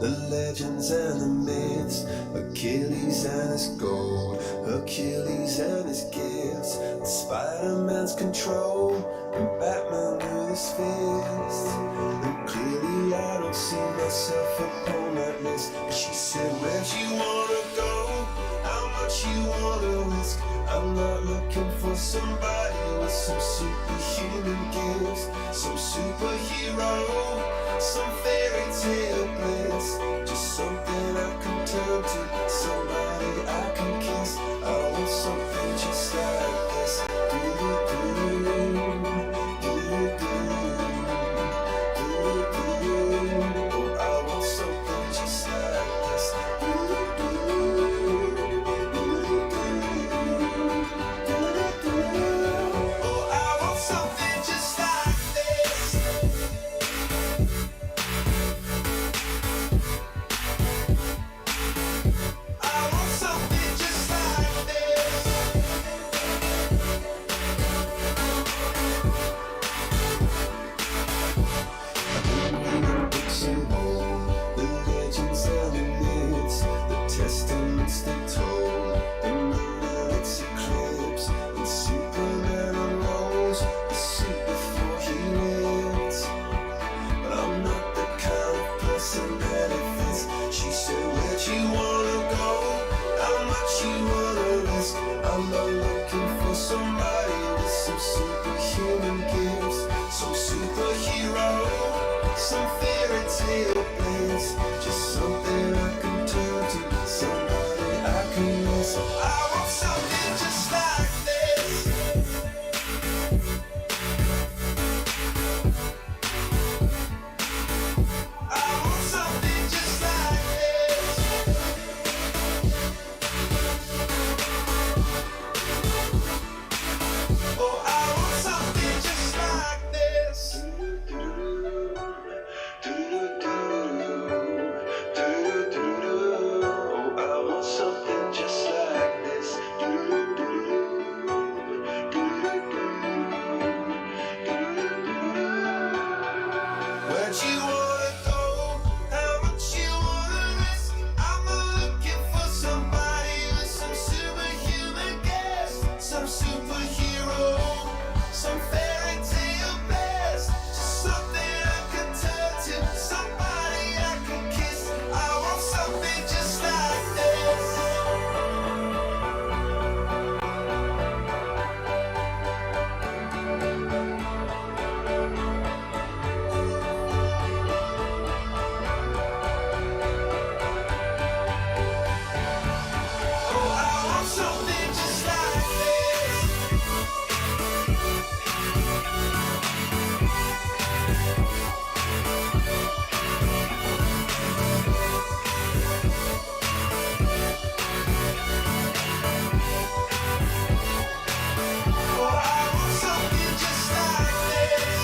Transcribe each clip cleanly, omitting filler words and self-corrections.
the legends and the myths, Achilles and his gold, Hercules and his gifts, and Spider-Man's control, and Batman with his fist. And clearly I don't see myself upon that list. But she said, where'd you wanna go? How much you wanna risk? I'm not looking for somebody with some superhuman gifts, some superhero, some fairy tale bliss, just something I can turn to, somebody I can kiss. I want something just like this. Oh, I want something just like this. Oh, I want something just like this. I want something just like this. Books and old, the legends and the myths, the testaments they told, the moon and its eclipse, and Superman unrolls the suit before he lived. But I'm not the kind of person that it fits. She said, where'd you wanna go? How much you wanna risk? I'm not looking for somebody with some superhuman gifts, some superhero, some fairy tale bliss, just something I can turn to, somebody I can miss. I want something just like this. I want something just like this. Oh, I want something just like this. Oh, I want something just like this. Where'd you wanna go? How much you wanna risk? I'm not looking for somebody with some superhuman gifts, some superhero, some fairy tale bliss, just something I can turn to, somebody I can kiss. I want something just like this. Oh, I want something just like this. Oh, I want something just like this.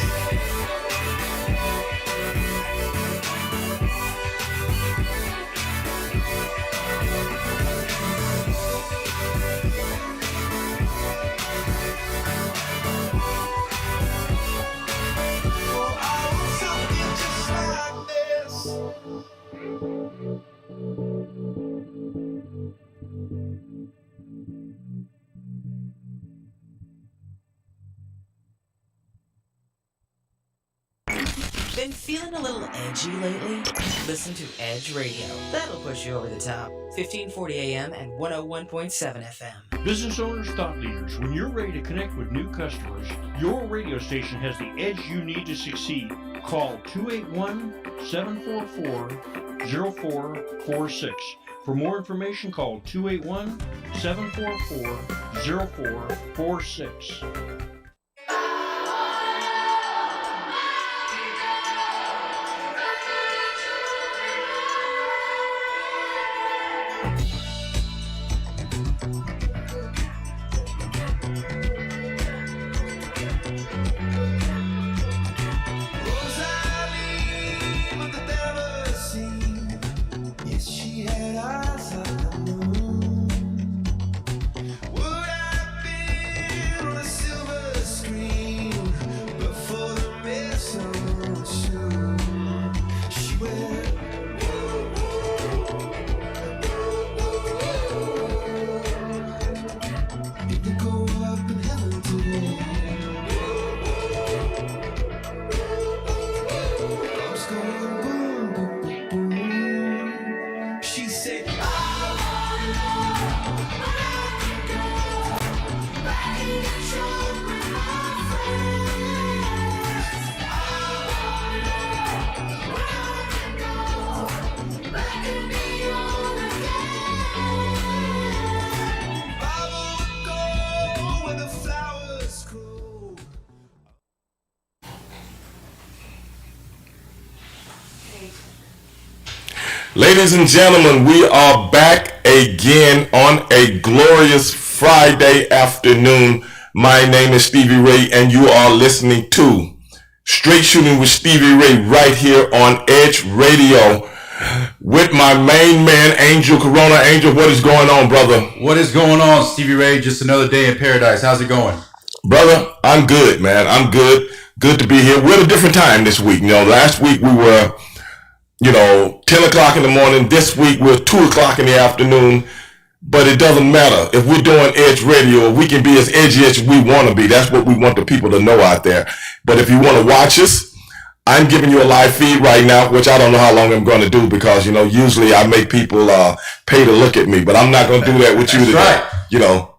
Oh, I want something just like this. Been feeling a little edgy lately? Listen to Edge Radio. That'll push you over the top. 1540 AM and 101.7 FM. Business owners, thought leaders, when you're ready to connect with new customers, your radio station has the edge you need to succeed. Call 281-744-0446. For more information, call 281-744-0446. Rosalie, what the devil seen? Yes, she had eyes like the moon. Would I be on a silver It would go up in heaven today. Bombs going boom, boom, boom, boom. She said, I wanna know where I can go. Back in the truck with my friends. I wanna know where I can go. Back and beyond again. I wanna go where the flowers grow. Ladies and gentlemen, we are back again on a glorious Friday afternoon. My name is Stevie Ray, and you are listening to Straight Shooting with Stevie Ray right here on Edge Radio with my main man, Angel Corona. Angel, what is going on, brother? What is going on, Stevie Ray? Just another day in paradise. How's it going? Brother, I'm good, man. I'm good. Good to be here. We're at a different time this week. Last week we were 10 o'clock in the morning. This week we're 2 o'clock in the afternoon. But it doesn't matter. If we're doing Edge Radio, we can be as edgy as we want to be. That's what we want the people to know out there. But if you want to watch us, I'm giving you a live feed right now, which I don't know how long I'm going to do because, usually I make people pay to look at me. But I'm not going to do that with you today. Right.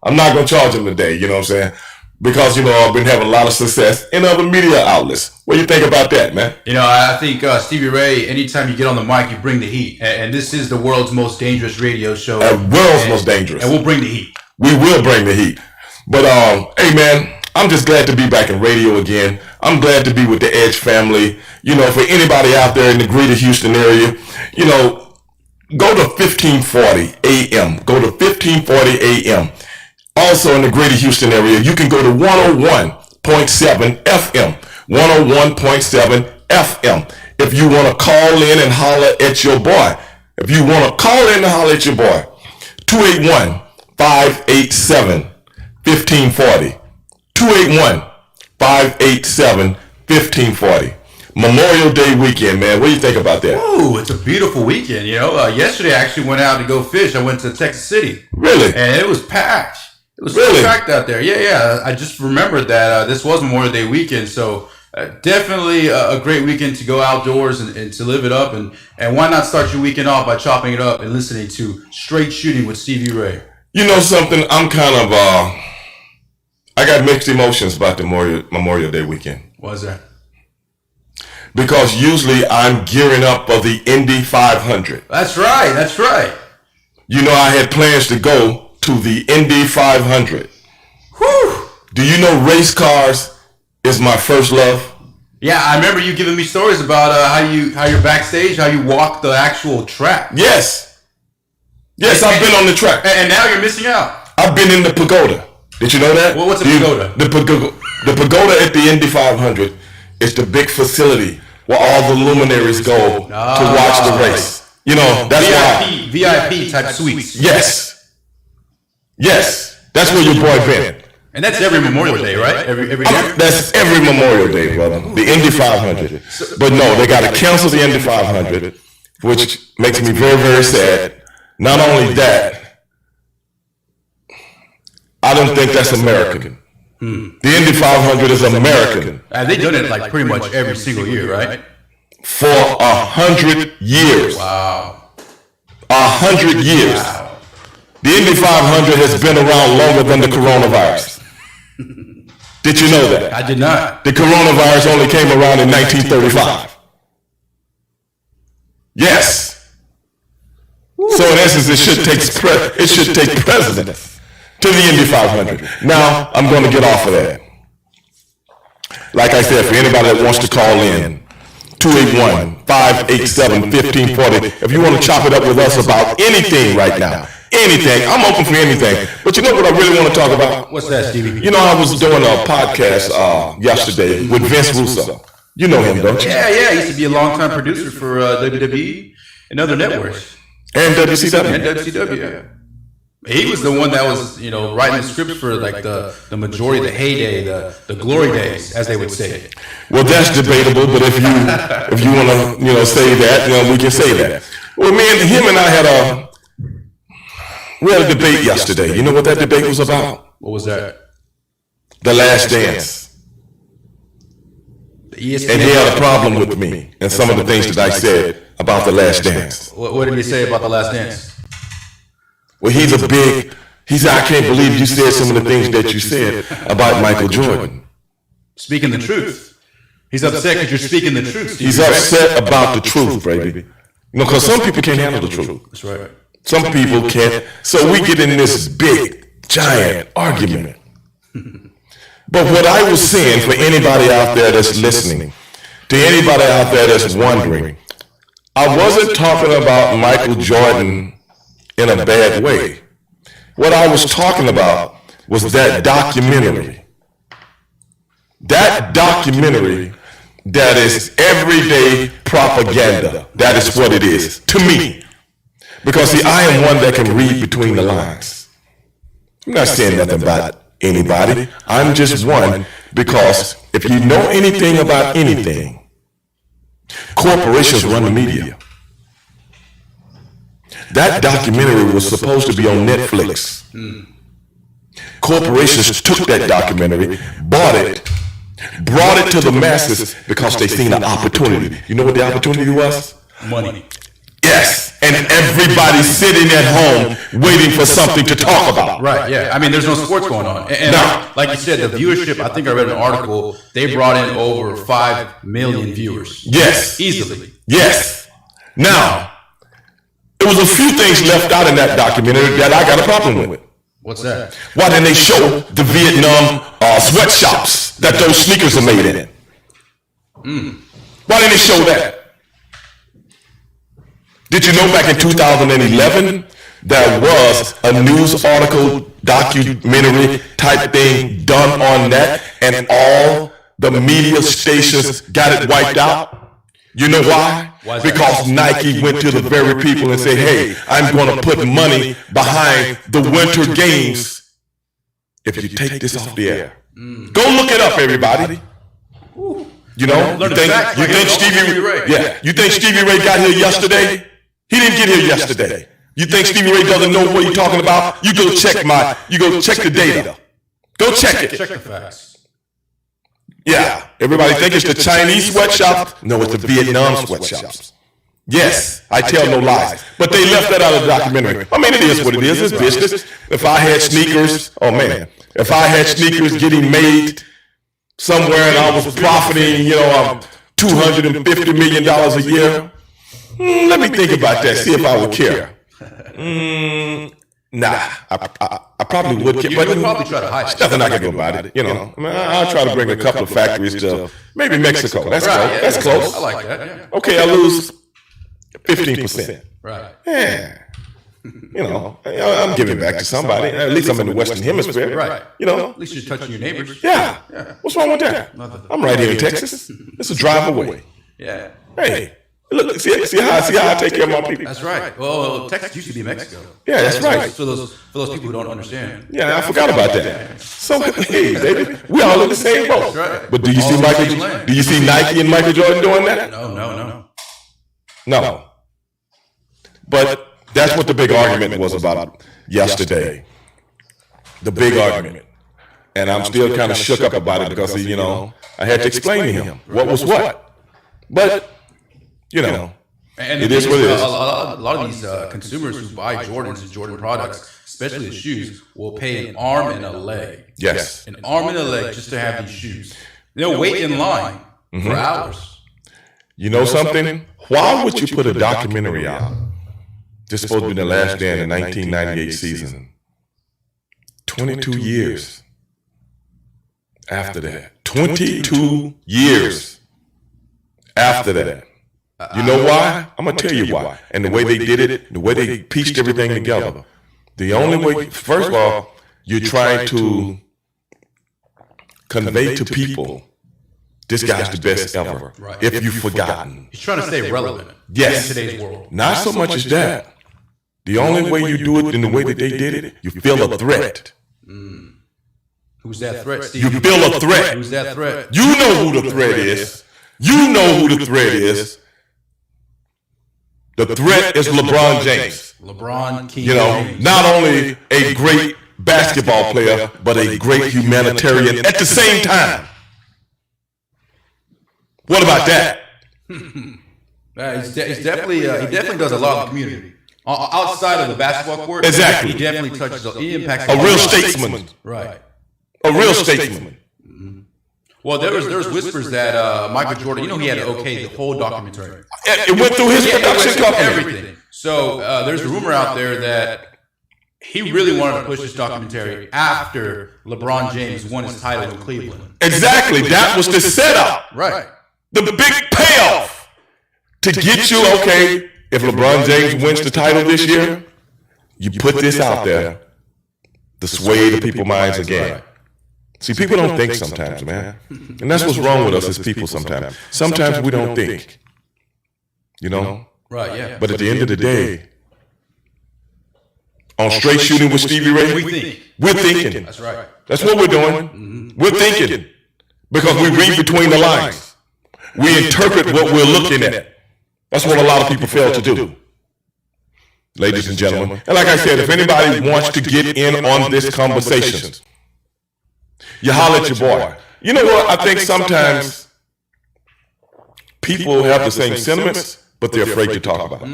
I'm not going to charge them today. You know what I'm saying? Because, I've been having a lot of success in other media outlets. What do you think about that, man? I think Stevie Ray, anytime you get on the mic, you bring the heat. And this is the world's most dangerous radio show. Most dangerous. And we'll bring the heat. We will bring the heat. But, hey, man, I'm just glad to be back in radio again. I'm glad to be with the Edge family. For anybody out there in the greater Houston area, go to 1540 AM. Go to 1540 AM. Also in the greater Houston area, you can go to 101.7 FM. 101.7 FM. If you want to call in and holler at your boy. 281-587-1540. 281-587-1540. Memorial Day weekend, man. What do you think about that? Ooh, it's a beautiful weekend. Yesterday I actually went out to go fish. I went to Texas City. Really? And it was packed. It was really packed out there. Yeah. I just remembered that this was Memorial Day weekend. So definitely a great weekend to go outdoors and to live it up. And why not start your weekend off by chopping it up and listening to Straight Shooting with Stevie Ray? You know something? I'm kind of, I got mixed emotions about the Memorial Day weekend. What's that? Because usually I'm gearing up for the Indy 500. That's right. I had plans to go to the Indy 500. Whew. Do you know race cars is my first love? Yeah, I remember you giving me stories about how you're backstage, how you walk the actual track. Yes, I've been on the track. And now you're missing out. I've been in the pagoda. Did you know that? Well, what's a pagoda? The pagoda at the Indy 500 is the big facility where all the luminaries go to watch the race. That's VIP type suites. Yes, that's where your boy been. And that's every Memorial Day, right? Every year? That's every Memorial Day, brother. The Indy 500. But no, they got to cancel the Indy 500, which makes me very, very sad. Not only that, I don't think that's American. The Indy 500 is American. They done it like pretty much every single year, right? For 100 years. Wow. 100 years. Wow. The Indy 500 has been around longer than the coronavirus. Did you know that? I did not. The coronavirus only came around in 1935. Yes. So in essence, it should take precedence to the Indy 500. Now, I'm going to get off of that. Like I said, for anybody that wants to call in, 281-587-1540. If you want to chop it up with us about anything right now, anything, I'm open for anything. But you know what I really want to talk about? What's that, Stevie? I was doing a podcast yesterday with Vince Russo. You know him, don't you? Yeah. He used to be a longtime producer for WWE and other networks. And WCW. And WCW, yeah. He was the one that was, writing the script for like the majority, the heyday, the glory days, as they would say. Well, that's debatable, but if you want to, say that, we can say that. Well, him and I had a debate yesterday. You know what that debate was about? What was that? The Last Dance. The ESPN And he had a problem with me and some of the things that I said about The Last Dance. What did he say about The Last Dance? Well, he said, I can't believe you said some of the things that you said about Michael Jordan. Speaking the truth. He's upset because you're speaking the truth. Stevie He's Ray. upset about the truth, baby. You know, because some people can't handle the truth. That's right. Some people can't. So we get in this big, giant argument. But what I was saying for anybody out there that's listening, to anybody out there that's wondering, I wasn't talking about Michael Jordan in a bad way. What I was talking about was that documentary. That documentary that is everyday propaganda. That is what it is to me. Because see, I am one that can read between the lines. I'm not saying nothing about anybody. I'm just one because if you know anything about anything, corporations run the media. That documentary was supposed to be on Netflix. Corporations took that documentary, bought it, brought it to the masses because they seen an opportunity. You know what the opportunity was? Money. Yes, and everybody's sitting at home waiting for something to talk about. Right, yeah. I mean, there's no sports going on. And No. like you said, the viewership, I think I read an article, they brought in over 5 million viewers. Yes. Easily. Yes. Now, there was a few things left out in that documentary that I got a problem with. What's that? Why didn't they show the Vietnam sweatshops that those sneakers are made in? Why didn't they show that? Did you know back in 2011 there was a news article, documentary type thing done on that, and all the media stations got it wiped out? You know why? Why is that? Because Nike went to the very people and said, hey, I'm going to put money behind the Winter Games if you take this off the air. Go look it up, everybody. You know, you think Stevie Ray? Yeah, you think Stevie Ray got here yesterday? He didn't get here yesterday. You think Stevie Ray doesn't know what you're talking about? You go check the data. Go check it. Check the facts. Yeah, everybody think it's the Chinese sweatshops. No, it's the Vietnam sweatshops. Yes, I tell no lies. But they left that out of the documentary. I mean, it is what it is. It's business. If I had sneakers, oh man, if I had sneakers getting made somewhere and I was profiting, $250 million a year, let me think about that, see if I would care. Nah, I probably would care. But You would probably try to hide there's it. nothing I can do about it. I'll try to bring a couple of factories to maybe Mexico. That's Right, close. yeah, That's close. I like that. Yeah. Okay, I lose 15%. Right. Yeah. I'm giving back to somebody. At least I'm in the Western Hemisphere. Right. At least you're touching your neighbors. Yeah. What's wrong with that? Nothing. I'm right here in Texas. It's a drive away. Yeah. Hey, look, see how I take care of my people. That's right. Well, Texas used to be Mexico. Yeah, that's right. For those people who don't understand. Yeah, I forgot about that. So, hey, baby, we all in the same boat. right. But do you see Nike and Michael Jordan doing that? No. But that's what the big argument was about yesterday. The big argument. And I'm still kind of shook up about it because, I had to explain to him what was what. But, And it is what it is. A lot of these consumers who buy Jordans and Jordan products, especially the shoes, will pay an arm and a leg. Yes. An arm and a leg just to have these shoes. They'll wait in line for hours. You know something? Why would you put a documentary out? This is supposed to be the last day in the 1998 season. 22 years after that. 22 years after that. You know why? I'm going to tell you why. And the way they did it, the way they pieced everything together. The only way, first of all, you're trying to convey to people, this guy's the best ever. Right. If you've forgotten. He's trying to stay relevant Yes. in today's world. Not so much as that. The only way you do it in the way that they did it, you feel a threat. Who's that threat, Steve? You feel a threat. Who's that threat? You know who the threat is. You know who the threat is. The threat is LeBron James. LeBron, King James. Not only a great basketball player, but a great humanitarian at the same time. What about that? He's definitely he definitely does a lot of the community. Outside of the basketball court, Exactly. he definitely touches. He impacts A real statesman. Right. A real statesman. Well, there was whispers that Michael Jordan, you know, he had to okay the whole documentary. It went through his production company. Everything. So there's a rumor out there that he really wanted to push this documentary after LeBron James won his title in Cleveland. Exactly. That was the setup. Right. The big payoff to get you, okay, if LeBron James wins the title this year, you put this out there to sway the people's minds again. See, people don't think sometimes, man. And that's what's wrong with us as people sometimes. Sometimes we don't think. You know? Right, yeah. But at the end of the day, on Straight Shooting with Stevie Ray, we're thinking. That's right. That's what we're doing. We're thinking. Because we read between the lines. We interpret what we're looking at. That's what a lot of people fail to do. Ladies and gentlemen. And like I said, if anybody wants to get in on this conversation, you holler at your boy. You know what? I think sometimes people have the same sentiments, but they're afraid to talk about it.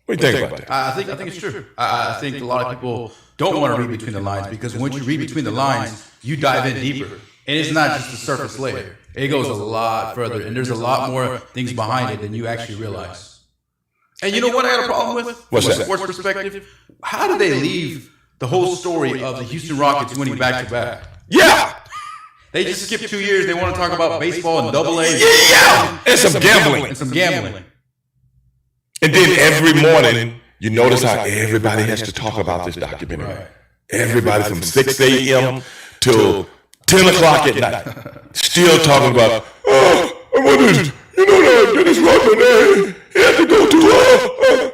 What do you think about that? I think it's true. I think a lot of people don't want to read between the lines because once you read between the lines, you dive in deeper. And it's not just the surface layer. It goes a lot further, and there's a lot more things behind it than you actually realize. And you know what I got a problem with? What's From a that? sports perspective? How do they leave the whole story of the Houston Rockets winning back-to-back? Yeah. They just skipped 2 years. They want to talk about baseball and AA. Yeah. And some gambling. And then every morning, you notice how everybody has to talk about this documentary. Right. Everybody from 6 a.m. till 10 o'clock at night. Still talking about, Dennis Rodman, he had to go to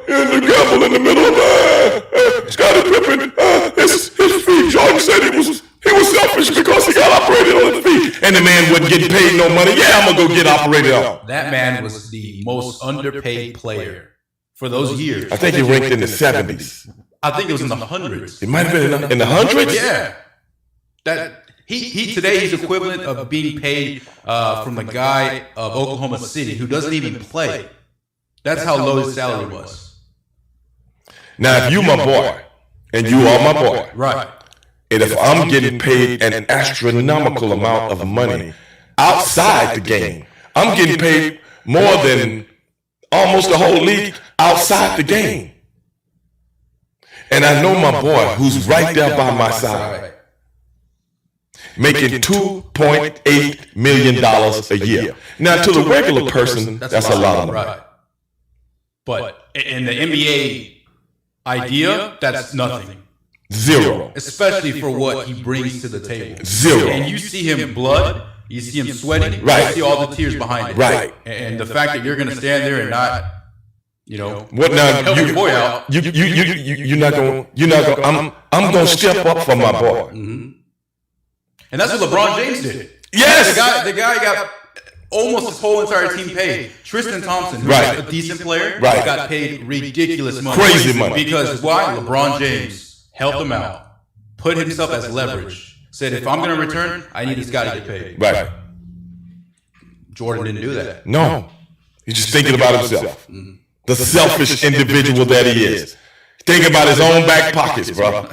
the gamble in the middle of Scottie Pippen. His feet. Jordan said he was selfish because he got operated on his feet. And the man wasn't getting paid no money. Yeah, I'm going to go get operated on. That man was the most underpaid player for those years. I think he ranked in the 70s. I think it was in the hundreds. It might have been in the hundreds? Yeah. That he today he's equivalent of being paid from the guy of Oklahoma City who doesn't even play. That's how low his salary was. Now, if you my boy, and you are my boy, Right. and if I'm getting paid an astronomical amount of money outside the game, I'm getting paid more than almost the whole league outside the game. And I know my boy who's right there by my side, making $2.8 million a year. Now, to the regular person, that's a lot of money. Right. But in the NBA idea, that's nothing. Zero. Especially for what he brings to the table. Zero. And you see him blood, you see him sweating, Right. you see all the tears behind it. Right. And the fact that you're going to stand there and not, What now? help your boy out. You're not going. I'm going to step up for my boy. And that's what LeBron James did. Yes. The guy got almost his whole entire team paid. Tristan Thompson, who's Right. a decent player, Right. got paid ridiculous money. Crazy money. Because why? LeBron James helped him out, put himself as leverage, said, if I'm going to return, I need this guy to get paid. Right. Jordan didn't do that. No. He's just thinking about himself. The selfish individual that he is. Thinking about his own back pockets, bro.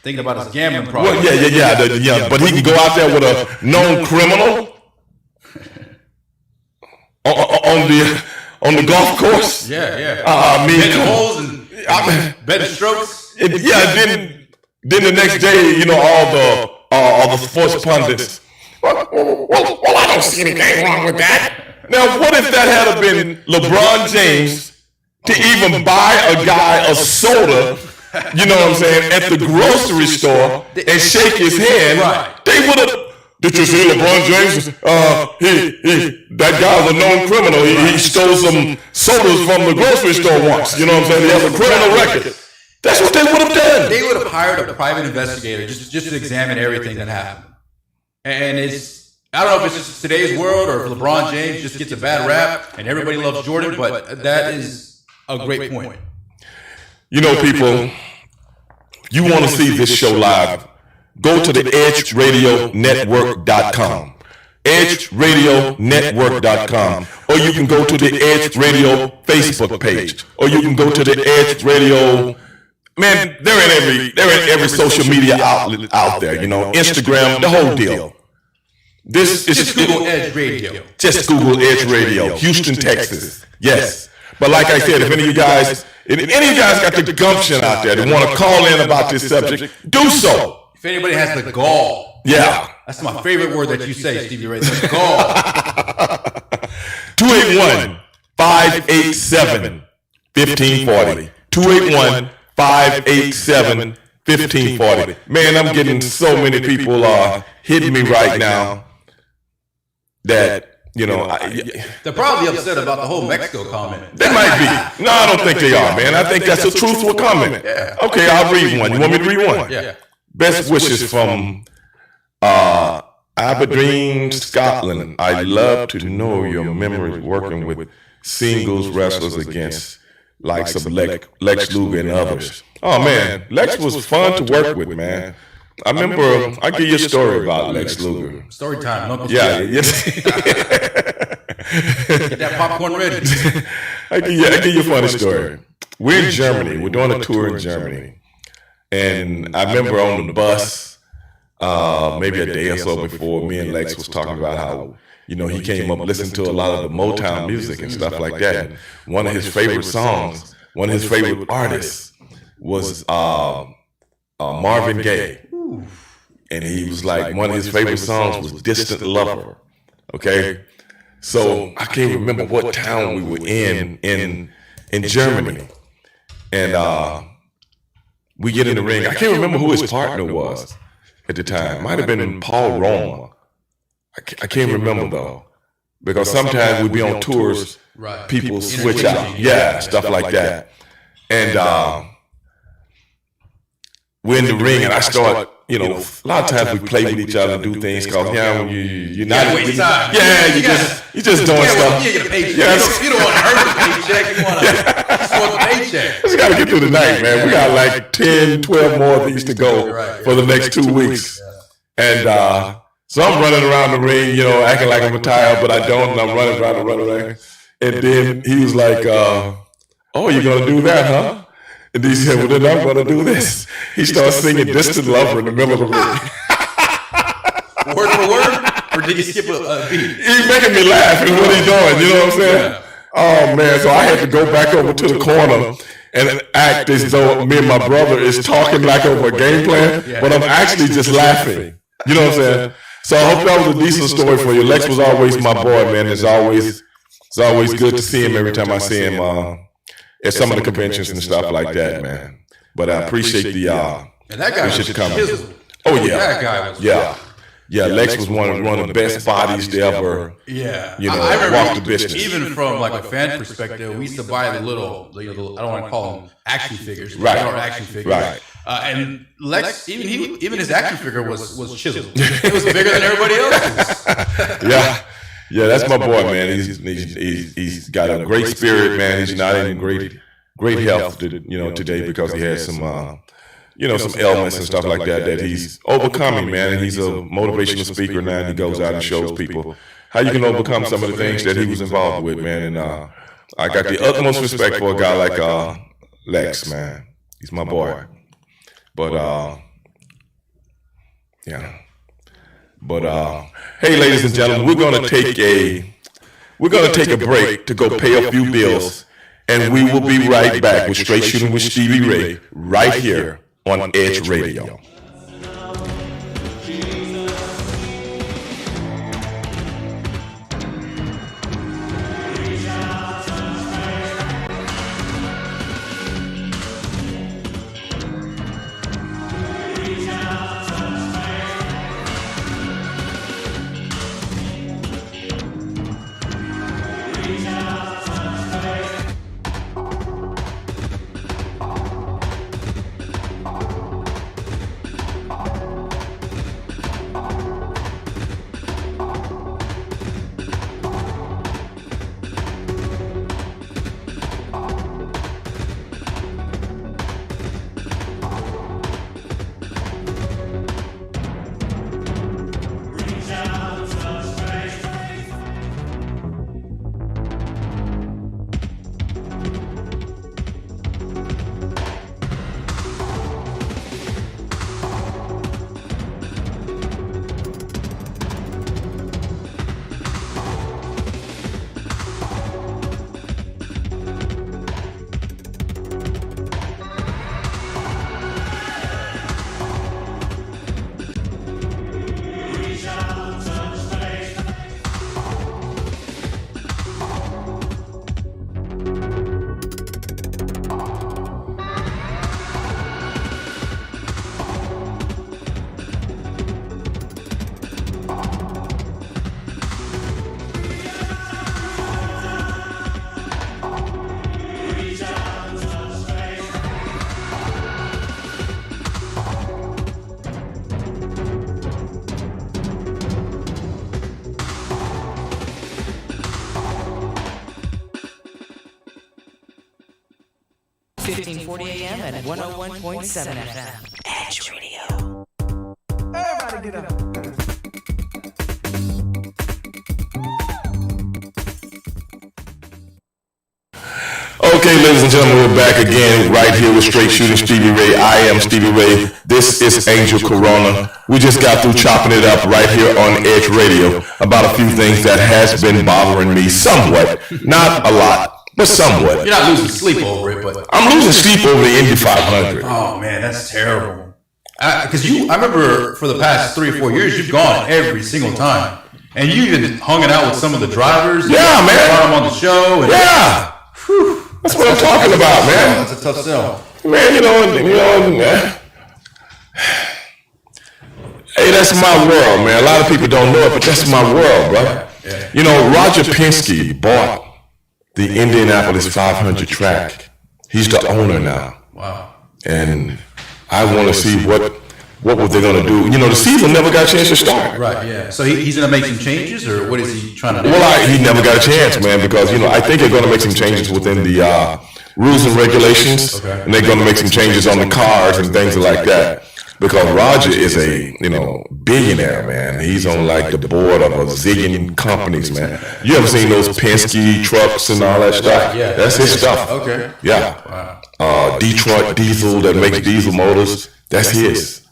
Thinking about his gambling problem. Well, yeah. But he can go out there with a known criminal on the golf course. Yeah. Betting holes and betting strokes. Then the next day, all the sports pundits. Well, I don't see anything wrong with that. Now, what if that had been LeBron James to even buy a guy a soda, you know what I'm saying, at the grocery store and shake his hand? Right. They would have. Did you see LeBron James? That guy's a known criminal. He stole some sodas from the grocery store once. You know what I'm saying? He has a criminal record. That's what they would have done. They would have hired a private investigator just to examine everything that happened. And I don't know if it's just today's world or if LeBron James just gets a bad rap and everybody loves Jordan, but that is a great point. You know, people, you want to see this show live, go to the edgeradionetwork.com. edgeradionetwork.com, or you can go to the Edge Radio Facebook page, or you can go to the Edge Radio. Man, they're in every social media outlet out there. You know, Instagram, the whole deal. This is Just Google Edge Radio. Just Google Edge Radio, Houston, Texas. Yes. But like I said, if any of you guys got the gumption out there that want to call in about this subject, do so. If anybody has the gall. Yeah. That's my favorite word that you say, Stevie Ray. The gall. 281-587-1540. 281-587-1540. Man, I'm getting so many people hitting me right now that, they're probably upset about the whole Mexico comment. they might be. No, I don't think they are, man. I think that's a truthful comment. Yeah. Okay, I'll read one. You want me to read one? Yeah. Best wishes from Aberdeen, Scotland. I love to know your memories working with singles wrestlers against likes of Lex Luger and others. Oh man, Lex was fun to work with, man. I remember. I'll give you a story about Lex Luger. Story time. No, Yeah. Get that popcorn ready. I give you a funny story. We're in Germany. We're doing a tour in Germany, and I remember on the bus, maybe a day or so before, me and Lex was talking about how he came up listening to a lot of the Motown music and stuff like that. And one of his favorite songs, one of his favorite artists was Marvin Gaye. And he was like, one of his favorite songs was Distant Lover. Okay? So I can't remember what town we were in Germany. And we get in the ring. I can't remember who his partner was at the time. Might have been Paul Roma. I can't remember though. Because sometimes we'd be on tours, people switch out. Yeah, stuff like that. And we're in the ring and I start, a lot of times we play with each other and do things because when you're not waste time. Yeah, you just doing stuff. You get a paycheck. You don't want to hurt the paycheck. You want to just want the paycheck. We got to get through the night, man. We got like 10, 12 more of these to go for the next 2 weeks. And so I'm running around the ring, acting like I'm retired, but I don't. And I'm running around. And then he was like, oh, you're going to do that, huh? And he said, well, then I'm going to do this. He starts singing Distant Lover in the middle of the ring. Word for word? Or did he skip a beat? He's making me laugh at what he's doing, you know what I'm saying? Oh, man, so I had to go back over to the corner and act as though me and my brother is talking like over a game plan, but I'm actually just laughing. You know what I'm saying? So I hope that was a decent story for you. Lex was always my boy, man. It's always good to see him every time I see him at some of the conventions and stuff like that, man. But I appreciate the and that guy was coming. chiseled. Oh yeah, that guy was. Yeah. Lex was one of the best bodies to ever. Yeah, I remember walk the business. Even from like a fan perspective, we used to buy the little I don't want to call them action figures, Right. Action figures, Right. And Lex, even his action figure was chiseled. It was bigger than everybody else's. Yeah, that's my boy, man. He's got a great spirit, man. He's not in great health, today because he has some some ailments and stuff like that he's overcoming, man. And he's a motivational speaker now. And he goes out and shows people how you can overcome some of the things that he was involved with, man. And I got the utmost respect for a guy like Lex, man. He's my boy. But hey, ladies and gentlemen, we're gonna take a break to go pay a few bills, and we will be right back with Straight Shooting with Stevie Ray right here on Edge Radio. 1540 AM and 101.7 FM. Edge Radio. Everybody get up. Okay, ladies and gentlemen, we're back again right here with Straight Shooting Stevie Ray. I am Stevie Ray. This is Angel Corona. We just got through chopping it up right here on Edge Radio about a few things that has been bothering me somewhat. Not a lot, but somewhat. You're not losing sleep over it, but I'm losing sleep over the Indy 500. oh man, that's terrible. Because I remember for the past 3 or 4 years, you've gone every single time, and you even hung out with some of the drivers. Yeah, man. Brought them on the show. And Yeah. Whew. That's what I'm talking about, man. That's a tough sell. Man, hey, that's my world, man. A lot of people don't know it, but that's my world, bro. Yeah. You know, Roger Penske bought the Indianapolis 500 track. He's the owner now. Wow. And I want to see what were they going to do. You know, the season never got a chance to start. Right, yeah. So he's going to make some changes, or what is he trying to do? Well, he never got a chance, man, because, you know, I think they're going to make some changes within the rules and regulations. Okay. And they're going to make some changes on the cars and things like that. Because Roger is a, you know, billionaire, man. He's on like the board of a zillion companies, man. You ever seen those Penske trucks and all that stuff? Yeah. That's his stuff. Okay. Yeah. Wow. Detroit Diesel that makes diesel motors, that's his.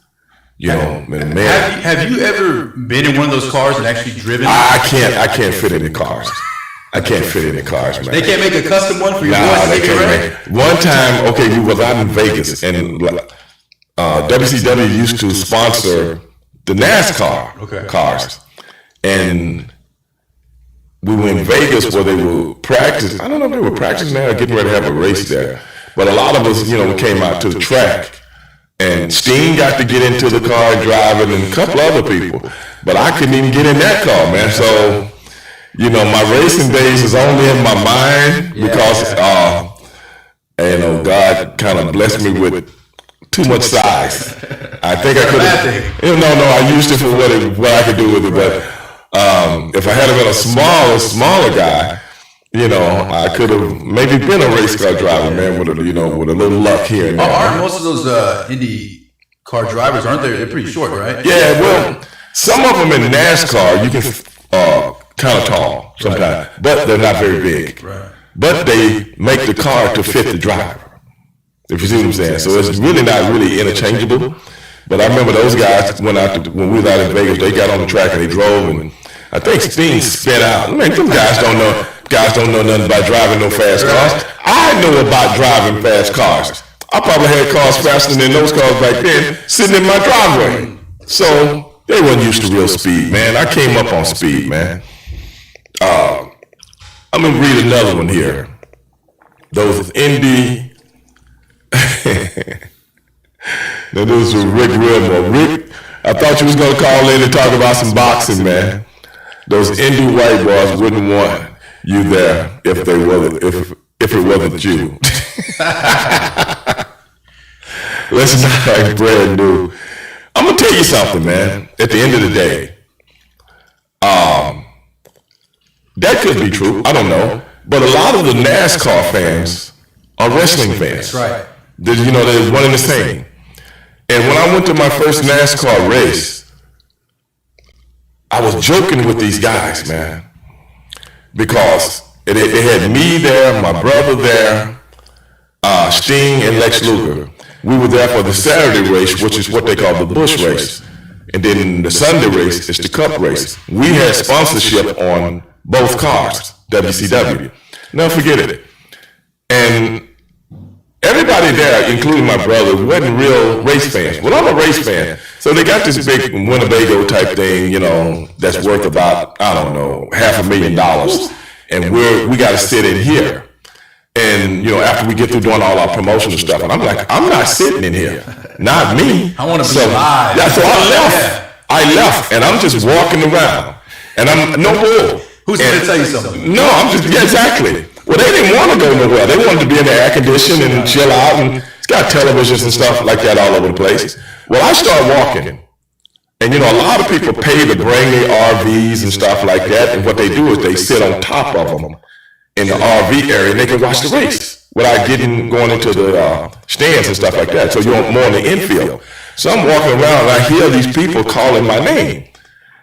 You know, man. Have you ever been in one of those cars and actually driven? I can't fit in the cars. I can't fit in the cars, man. They can't make a custom one for your Nah, boy, they Stevie Ray? can't make. One time, okay, we was out in Vegas, and WCW used to sponsor the NASCAR cars, and we were in Vegas where they were practicing. I don't know if they were practicing there or getting ready to have a race there, but a lot of us, you know, came out to the track. And Steen got to get into the car and drive it, and a couple other people. But I couldn't even get in that car, man. So, you know, my racing days is only in my mind because, you know, God kind of blessed me with too much size. I think I could have. No, I used it for what I could do with it. But if I had been a smaller guy, you know, I could have maybe been a race car driver, man, with a little luck here and there. Aren't most of those Indy car drivers, aren't they? They're pretty short, right? Yeah, well, some of them in NASCAR, you can kind of tall sometimes, but they're not very big. Right. But they make the car to fit the driver, if you see what I'm saying. So it's really not really interchangeable. But I remember those guys when we were out in Vegas, they got on the track and they drove, and I think Steen spit out. Man, them guys don't know nothing about driving no fast cars. I know about driving fast cars. I probably had cars faster than those cars back then sitting in my driveway. So they wasn't used to real speed, man. I came up on speed, man. I'm going to read another one here. Those Indy... Now this was Rick Wilmore. Rick, I thought you was going to call in and talk about some boxing, man. Those Indy white boys wouldn't want you there if it wasn't you. Let's not like brand new. I'm gonna tell you something, man. At the end of the day, that could be true. I don't know, but a lot of the NASCAR fans are wrestling fans. That's right. They're one and the same. And when I went to my first NASCAR race, I was joking with these guys, man, because it had me there, my brother there, Sting and Lex Luger. We were there for the Saturday race, which is what they call the Busch race. And then the Sunday race is the Cup race. We had sponsorship on both cars, WCW. Never forget it. And everybody there, including my brother, wasn't real race fans. Well, I'm a race fan. So they got this big Winnebago type thing, that's worth about, I don't know, $500,000. And we got to sit in here. And, after we get through doing all our promotional stuff, and I'm like, I'm not sitting in here. Not me. I want to be live. Yeah, so I left, and I'm just walking around. And I'm no bull. Who's going to tell you something? No, exactly. Well, they didn't want to go nowhere. They wanted to be in the air conditioning and chill out, and it's got televisions and stuff like that all over the place. Well, I started walking, and a lot of people pay to bring their RVs and stuff like that, and what they do is they sit on top of them, in the RV area, and they can watch the race without going into the stands and stuff like that. So you're more in the infield. So I'm walking around and I hear these people calling my name.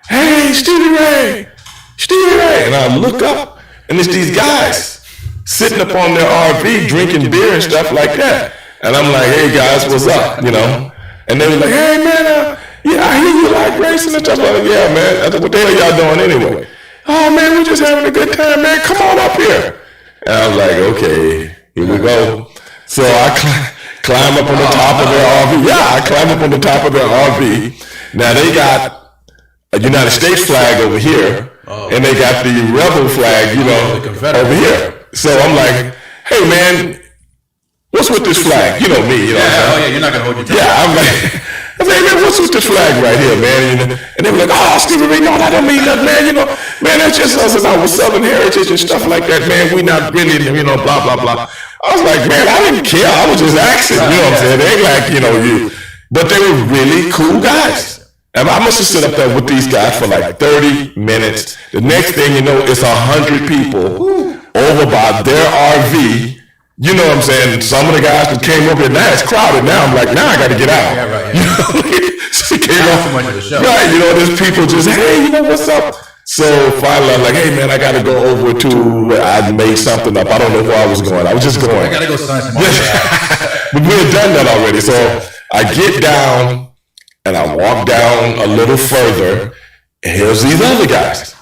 Hey, Stevie Ray, Stevie Ray. And I look up and it's these guys sitting up on their RV drinking beer and stuff like that. And I'm like, hey guys, what's up? And they were like, hey man, yeah, I hear you like racing and stuff. I'm like, yeah man, I said, what the hell y'all doing anyway? Oh man, we're just having a good time, man. Come on up here. And I was like, okay, here we go. So I climb up on the top of their RV. Yeah, I climb up on the top of their RV. Now they got a United States flag over here, and they got the rebel flag, over here. So I'm like, hey man, what's with this flag? You know me, you're not gonna hold your tongue. Yeah, I'm like, I said, hey man, what's with this flag right here, man? And they were like, oh, Stevie Ray, no, that don't mean nothing, man. Man, that's just us and our Southern heritage and stuff like that, man. We not really, blah, blah, blah. I was like, man, I didn't care. I was just asking, you know what I'm saying? They ain't like, you. But they were really cool guys. And I must have stood up there with these guys for like 30 minutes. The next thing you know, it's 100 people over by their RV. You know what I'm saying? Some of the guys that came up here, now it's crowded. Now I'm like, now I got to get out. Yeah, right. So came off so much of the show. Right, there's people just, hey, what's up? So finally, I'm like, hey man, I got to go over to where I made something up. I don't know where I was going. I was just going. I got to go sign some more. But we had done that already. So I get down and I walk down a little further, and here's these other guys.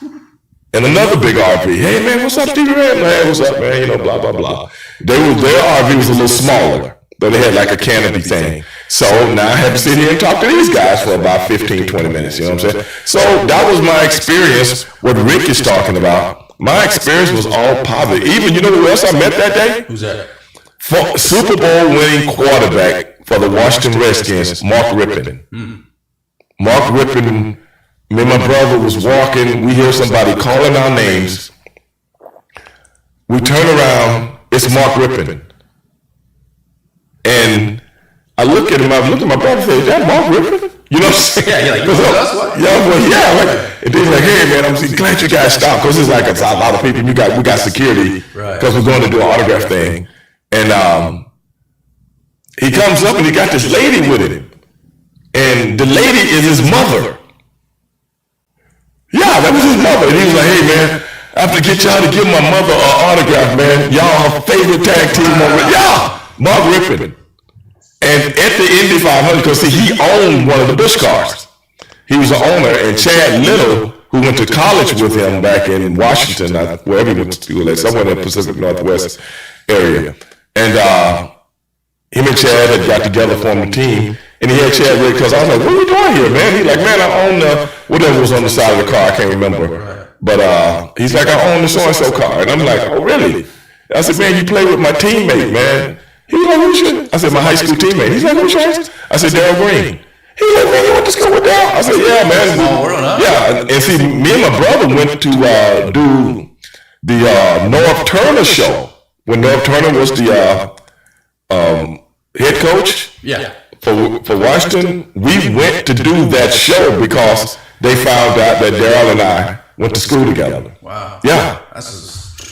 And another big RV. Hey man, what's up, Stevie Ray? Man, what's up, man? Blah, blah, blah. Their RV was a little smaller, but they had like a canopy thing. So now I had to sit here and talk to these guys for about 15, 20 minutes, you know what I'm saying? So that was my experience, what Rick is talking about. My experience was all positive. Even, you know who else I met that day? Who's that? Super Bowl winning quarterback for the Washington Redskins, Mark Rippon. Mm-hmm. Mark Rippon, me and my brother was walking, we hear somebody calling our names. We turn around, it's Mark Rippon. And I look at him, I look at my brother and say, is that Mark Rippon? You know what I'm saying? Yeah, you're like, that's what? And then like, hey man, I'm glad you guys stopped, because it's like a lot of people, we got security, because we're going to do an autograph thing. And he comes up and he got this lady with him. And the lady is his mother. Yeah, that was his mother. And he was like, hey man, I have to get y'all to give my mother an autograph, man. Y'all her favorite tag team over. Yeah, Mark Rippon. And at the Indy 500, because he owned one of the Busch cars. He was the owner, and Chad Little, who went to college with him back in Washington, wherever he went to school at, somewhere in the Pacific Northwest area. And him and Chad had got together, formed a team, and he had Chad Rick, because I was like, what are we doing here, man? He's like, man, I own whatever was on the side of the car, I can't remember. But he's like, I own the so-and-so car. And I'm like, oh, really? I said, man, you play with my teammate, man. He's like, who's your? I said, my high school teammate. He's like, who's yours? I said, Darryl Green. He's like, man, you went to school with Darryl? I said, yeah, man. Small world, huh? Yeah, and see, me and my brother went to do the North Turner show when North Turner was the head coach. Yeah. For Washington. We went to do that show because they found out that Darryl and I went to school together. Wow. Yeah.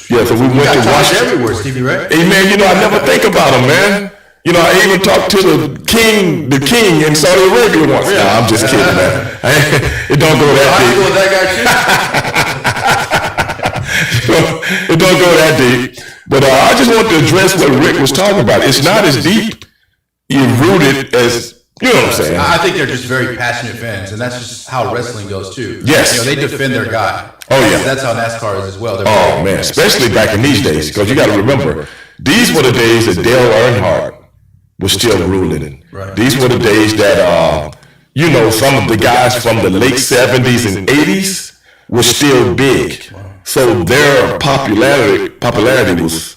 Yeah, so we went to Washington. Everywhere, Stevie Ray. Hey man, I never think about him, man. I even talked to the king in Saudi Arabia once. Yeah. Nah, I'm just kidding, man. It don't go that deep. I go with that guy too. It don't go that deep. But I just want to address what Rick was talking about. It's not as deep, you're rooted as, you know what I'm saying? I think they're just very passionate fans, and that's just how wrestling goes too. Yes. They defend their guy. Oh yeah. That's how NASCAR is as well. Oh man, especially back in these days, because you got to remember, these were the days that Dale Earnhardt was still ruling. Right. These were the days that, some of the guys from the late 70s and 80s were still big. Wow. So their popularity was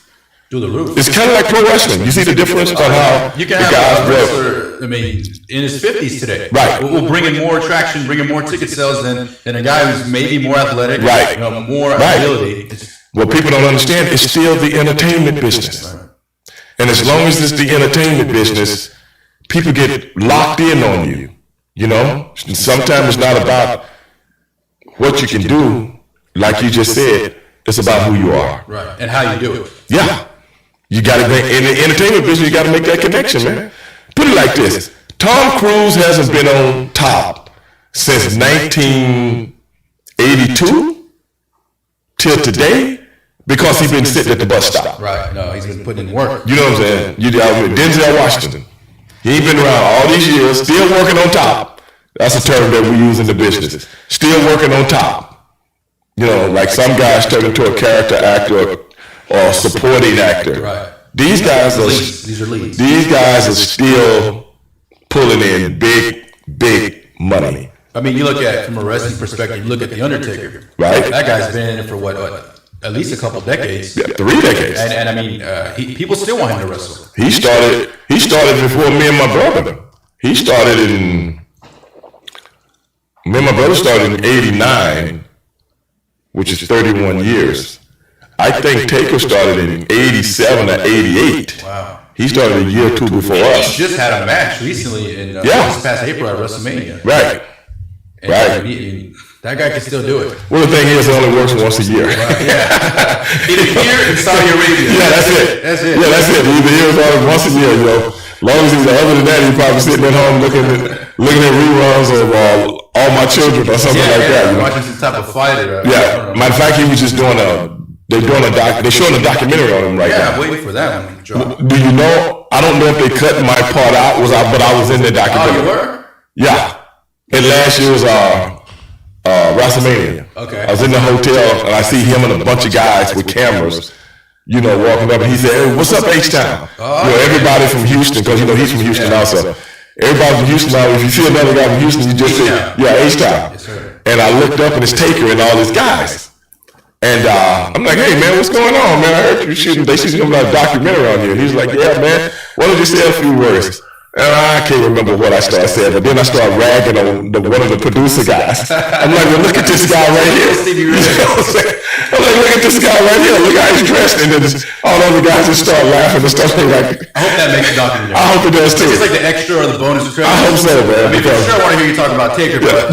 through the roof. It's kind of like pro wrestling. You see the difference on how you can the have guys a wrestler, in his 50s today. Right. We'll bring in more attraction, bring in more ticket sales than a guy who's maybe more athletic, right. More ability. What people don't understand is still the entertainment business. Right. And as long as it's the entertainment business, people get locked in on you. Sometimes it's not about what you can do, like you just said, It's about who you are. Right. And how you do it. Yeah. You got to make, in the entertainment business, you got to make that connection, man. Put it like this. Tom Cruise hasn't been on top since 1982 till today because he's been sitting at the bus stop. Right. No, he's been putting in work. You know what I'm saying? Denzel Washington. He ain't been around all these years, still working on top. That's a term that we use in the business. Still working on top. You know, like some guys turn into a character actor or supporting actor. Right. These guys are leads. These guys are still pulling in big money. I mean, you look at from a wrestling perspective. You look at the Undertaker. Right. That guy's been in it for what at least a couple decades. Yeah, 3 decades. And I mean, people still want him to wrestle. He started before me and my brother. Me and my brother started in 89, which is 31 years. I think Taker started in 87 or 88. Wow. He started a year or two before us. He just had a match recently in this past April at WrestleMania. Right. And Right. That guy can still do it. Well, the thing is, it only works once a year. Yeah. Either here in Saudi Arabia. Yeah, that's it. That's it. Yeah, that's it. Either here or only once a year, As long as he's other than that, he's probably sitting at home looking at reruns of All My Children or something like that. Watching some type of fighter. Yeah. Matter of fact, he was just doing they're showing a documentary on him right now. I'm waiting for that one to drop. Do you know? I don't know if they cut my part out, but I was in the documentary. Oh, you were? Yeah. And last year was WrestleMania. Okay. I was in the hotel and I see him and a bunch of guys with cameras, walking up, and he said, "Hey, what's up, H-Town?" Everybody from Houston, because he's from Houston also. Everybody from Houston now, if you see another guy from Houston, you just say, "Yeah, H-Town." Yes, sir. And I looked up and it's Taker and all these guys. And I'm like, "Hey man, what's going on, man? I heard they shooting a documentary on you." And he's like, "Yeah, man, why don't you say a few words?" And I can't remember what I started saying, but then I started ragging on one of the producer guys. I'm like, "Well, look at this guy right here." Stevie Ray. You know what I'm saying? I'm like, "Look at this guy right here. Look how he's dressed." And then all the other guys just start laughing and stuff. Like, I hope that makes a documentary. I hope it does too. It's like the extra or the bonus credit. I hope so, man. I mean, for sure I want to hear you talk about Taker, but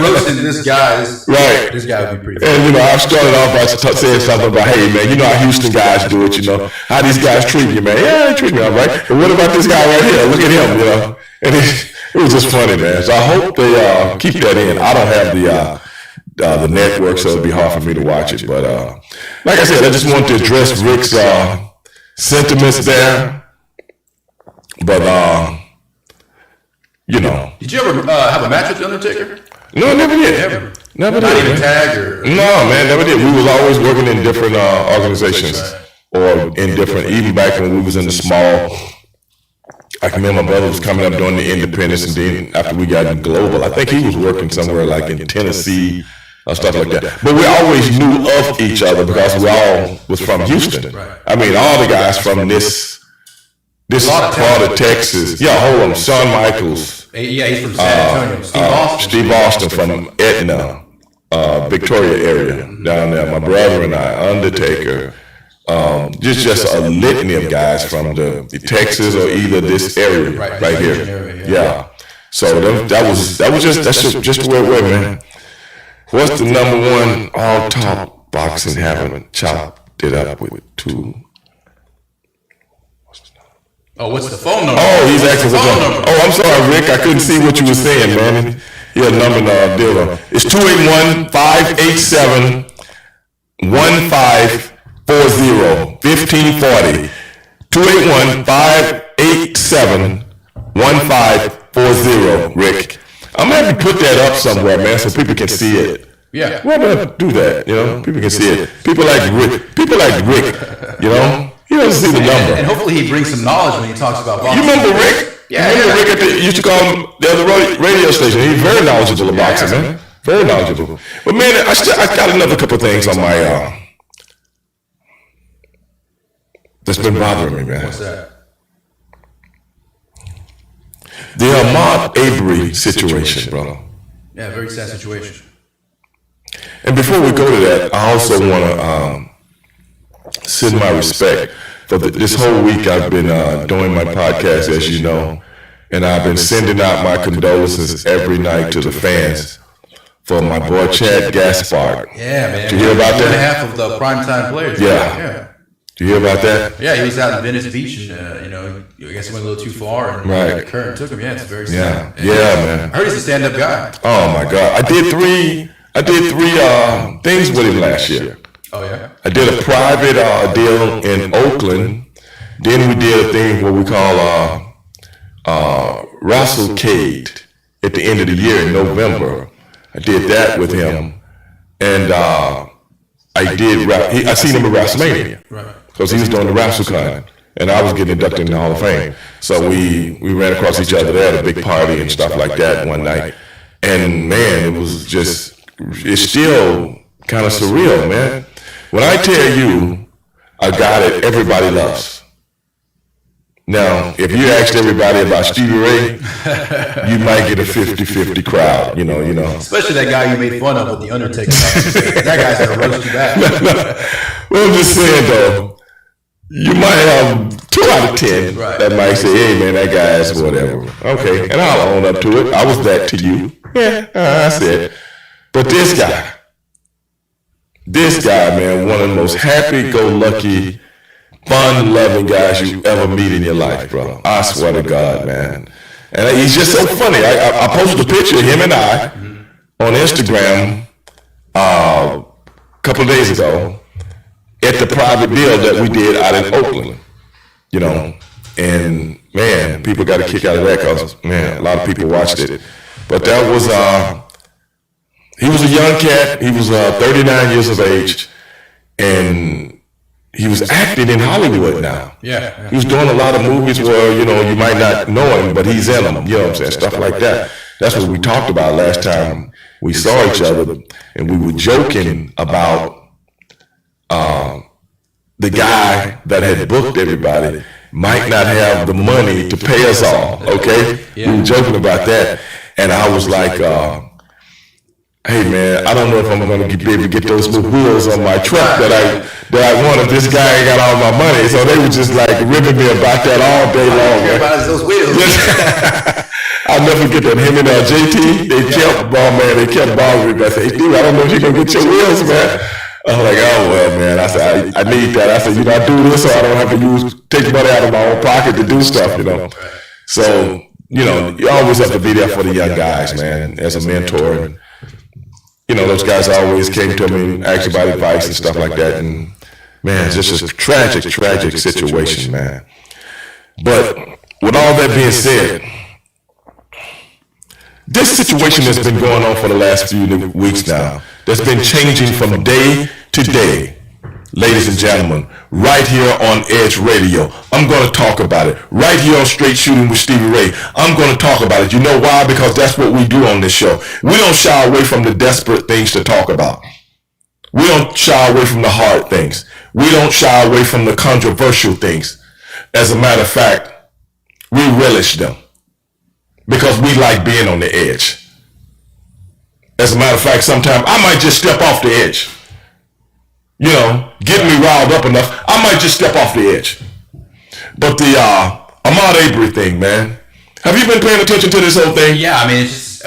roasting this guy Right. This guy would be pretty And I started off by saying something about, "Hey man, how Houston guys do it, how these guys treat you, man. Yeah, they treat me all right. But what about this guy right here? Look at him, And it was just funny, man. So I hope they keep that in. I don't have the network, so it'd be hard for me to watch it. But like I said, I just wanted to address Rick's sentiments there. But Did you ever have a match with The Undertaker? no, I never did. Never Not did. even man. tag or... No, man, never did. We was always working in different organizations, or in different. Even back when we was in the small. I can remember my brother was coming up doing the independence, and then after we got in global, I think he was working somewhere like in Tennessee or stuff like that. But we always knew of each other because we all was from Houston. I mean, all the guys from this part of Texas. Yeah, hold on, Shawn Michaels. Yeah, he's from San Antonio. Steve Austin from Etna, Victoria area down there. My brother and I, Undertaker. Just a litany of guys from the Texas or either this area right here. Yeah. So that's just the way it went, man. What's the number one all top boxing haven't chopped it up with two? Oh, what's the phone number? Oh, he's asking for phone number. Oh, I'm sorry, Rick. I couldn't see what you were saying, man. He had a number dealer. It's 281-587-1540. 281-587-1540, Rick. I'm gonna have to put that up somewhere, man, so people can see it. Yeah. We're gonna do that, people can see it. People like Rick, he doesn't see the number. And hopefully he brings some knowledge when he talks about boxing. You remember Rick? Yeah. You remember Rick you used to call him the other radio station. He's very knowledgeable about boxing, man. Very knowledgeable. But man, I got another couple of things on my that's been bothering me, man. What's that? The Ahmaud Arbery situation, bro. Yeah, very sad situation. And before we go to that, I also want to send my respect for this whole week. I've been doing my podcast, as you know, and I've been sending out my condolences every night to the fans for my boy Chad Gaspard. Yeah, man. Did you hear about that? Half of the primetime players. Yeah. Did you hear about that? Yeah, he was out in Venice Beach, and I guess he went a little too far, and Right. Curtin took him. Yeah, it's very Yeah, sad. man. I heard he's a stand-up guy. Oh my God! I did three things with him last year. Oh yeah. I did a private deal in Oakland. Then we did a thing what we call Wrestlecade at the end of the year in November. I did that with him, and I seen him at WrestleMania because he was doing the WrestleCon, and I was getting inducted in the Hall of Fame. So we ran across each other there at a big party and stuff like that one night, and man, it's still kind of surreal, man. When I tell you a guy that everybody loves. Now, if you asked everybody about Stevie Ray, you might get a 50-50 crowd, you know. Especially that guy you made fun of with the Undertaker. That guy's gonna roast you back. Well, I'm just saying though, you might have 2 out of 10 that might say, "Hey, man, that guy's whatever." Okay, and I'll own up to it. I was that to you. Yeah, I said. But this guy, man, one of the most happy-go-lucky, fun-loving guys you ever meet in your life, bro. I swear to God, man. And he's just so funny. I posted a picture of him and I on Instagram a couple of days ago at the private deal that we did out in Oakland, And, man, people got a kick out of that because, man, a lot of people watched it. But that was, he was a young cat. He was 39 years of age. And he was acting in Hollywood now. Yeah. He was doing a lot of movies where, you might not know him, but he's in them, you know what I'm saying? Stuff like that. That's what we talked about last time we saw each other. And we were joking about the guy that had booked everybody might not have the money to pay us all, okay? Yeah. We were joking about that. And I was like, hey man, I don't know if I'm gonna be able to get those new wheels on my truck that I wanted. This guy ain't got all my money, so they were just like ribbing me about that all day long. Everybody's those wheels. I'll never forget that. Him and JT, they kept bothering me. I said, "Hey, dude, I don't know if you're gonna get your wheels, man." I was like, "Oh well, man." I said, "I need that." I said, "I do this so I don't have to take money out of my own pocket to do stuff, So, you always have to be there for the young guys, man, as a mentor. And, those guys always came to me and asked about advice and stuff like that. And, man, it's just a tragic situation, man. But with all that being said, this situation has been going on for the last few weeks now. That's been changing from day to day. Ladies and gentlemen, right here on Edge Radio, I'm going to talk about it. Right here on Straight Shooting with Stevie Ray, I'm going to talk about it. You know why? Because that's what we do on this show. We don't shy away from the desperate things to talk about. We don't shy away from the hard things. We don't shy away from the controversial things. As a matter of fact, we relish them because we like being on the edge. As a matter of fact, sometimes I might just step off the edge. Get me riled up enough, I might just step off the edge. But the Ahmaud Arbery thing, man. Have you been paying attention to this whole thing? Yeah, I mean, it's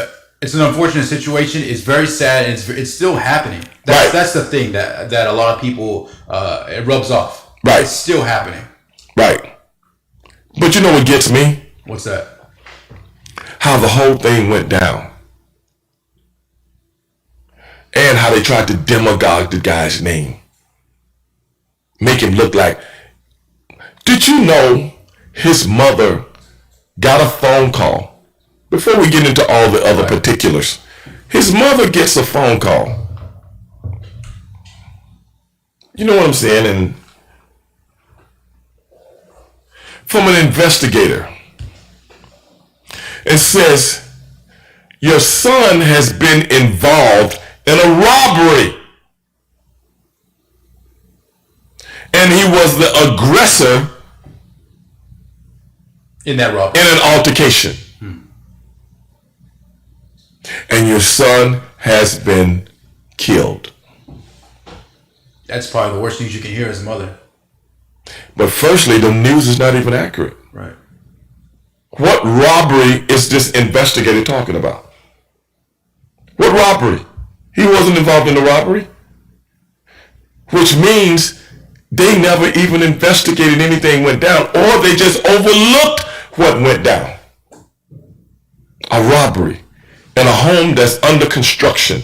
an unfortunate situation. It's very sad, and it's still happening. That's the thing that a lot of people, it rubs off. Right. It's still happening. Right. But you know what gets me? What's that? How the whole thing went down. And how they tried to demagogue the guy's name. Make him look like... Did you know his mother got a phone call? Before we get into all the other particulars, his mother gets a phone call. You know what I'm saying? And from an investigator. It says, your son has been involved in a robbery. And he was the aggressor in that robbery. In an altercation. And your son has been killed. That's probably the worst news you can hear as a mother. But firstly, the news is not even accurate. Right. What robbery is this investigator talking about? What robbery? He wasn't involved in the robbery. Which means they never even investigated anything went down, or they just overlooked what went down. A robbery in a home that's under construction.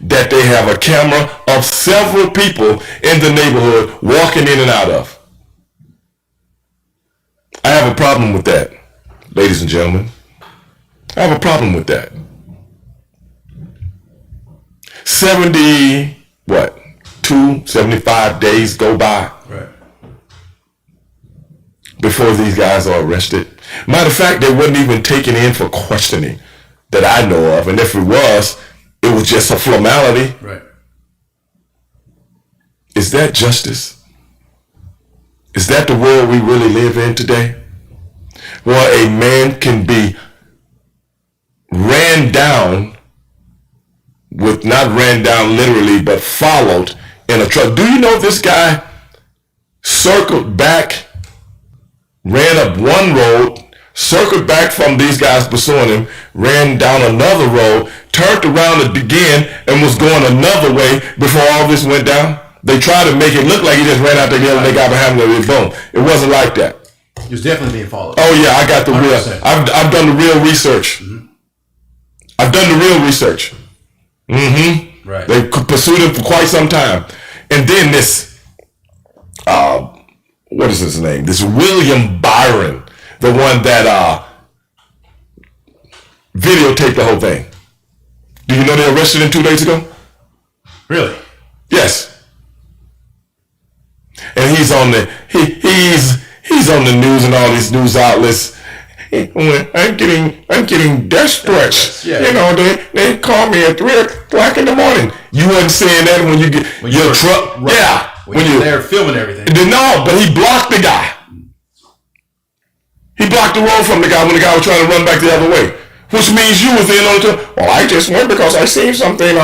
That they have a camera of several people in the neighborhood walking in and out of. I have a problem with that, ladies and gentlemen. I have a problem with that. 75 days go by before these guys are arrested. Matter of fact, they wasn't even taken in for questioning that I know of, and if it was just a formality. Right. Is that justice? Is that the world we really live in today? Where a man can be ran down not ran down literally, but followed in a truck. Do you know this guy circled back, ran up one road, circled back from these guys pursuing him, ran down another road, turned around again, and was going another way before all this went down? They tried to make it look like he just ran out there and they got behind him with boom. It wasn't like that. He was definitely being followed. Oh yeah, I got the 100%. real. I've done the real research. Mm-hmm. I've done the real research. Mm-hmm. Right. They pursued him for quite some time, and then this, what is his name? This William Byron, the one that videotaped the whole thing. Do you know they arrested him 2 days ago? Really? Yes. And he's on the he's on the news and all these news outlets. I'm getting death threats. Yeah. You know, they call me at 3 o'clock in the morning. You wasn't saying that when you get your truck. Right. Yeah. When you're there filming everything. No, but he blocked the guy. He blocked the road from the guy when the guy was trying to run back the other way. Which means you was in on the well, I just went because I seen something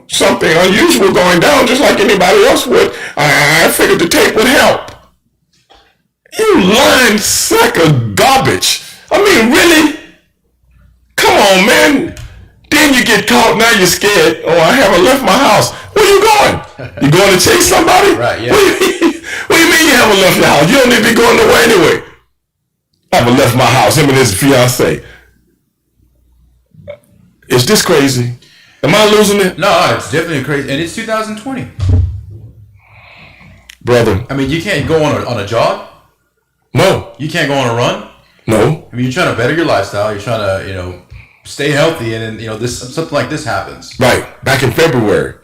something unusual going down just like anybody else would. I figured the tape would help. You lying sack of garbage. I mean, really? Come on, man. Then you get caught, now you're scared. Oh, I haven't left my house. Where you going? You going to chase somebody? Right, yeah. What do you mean you haven't left your house? You don't need to be going nowhere anyway. I haven't left my house, him and his fiance. Is this crazy? Am I losing it? No, it's definitely crazy. And it's 2020. Brother. I mean, you can't go on a jog. No. You can't go on a run. No. I mean, you're trying to better your lifestyle. You're trying to, stay healthy, and then, something like this happens. Right. Back in February.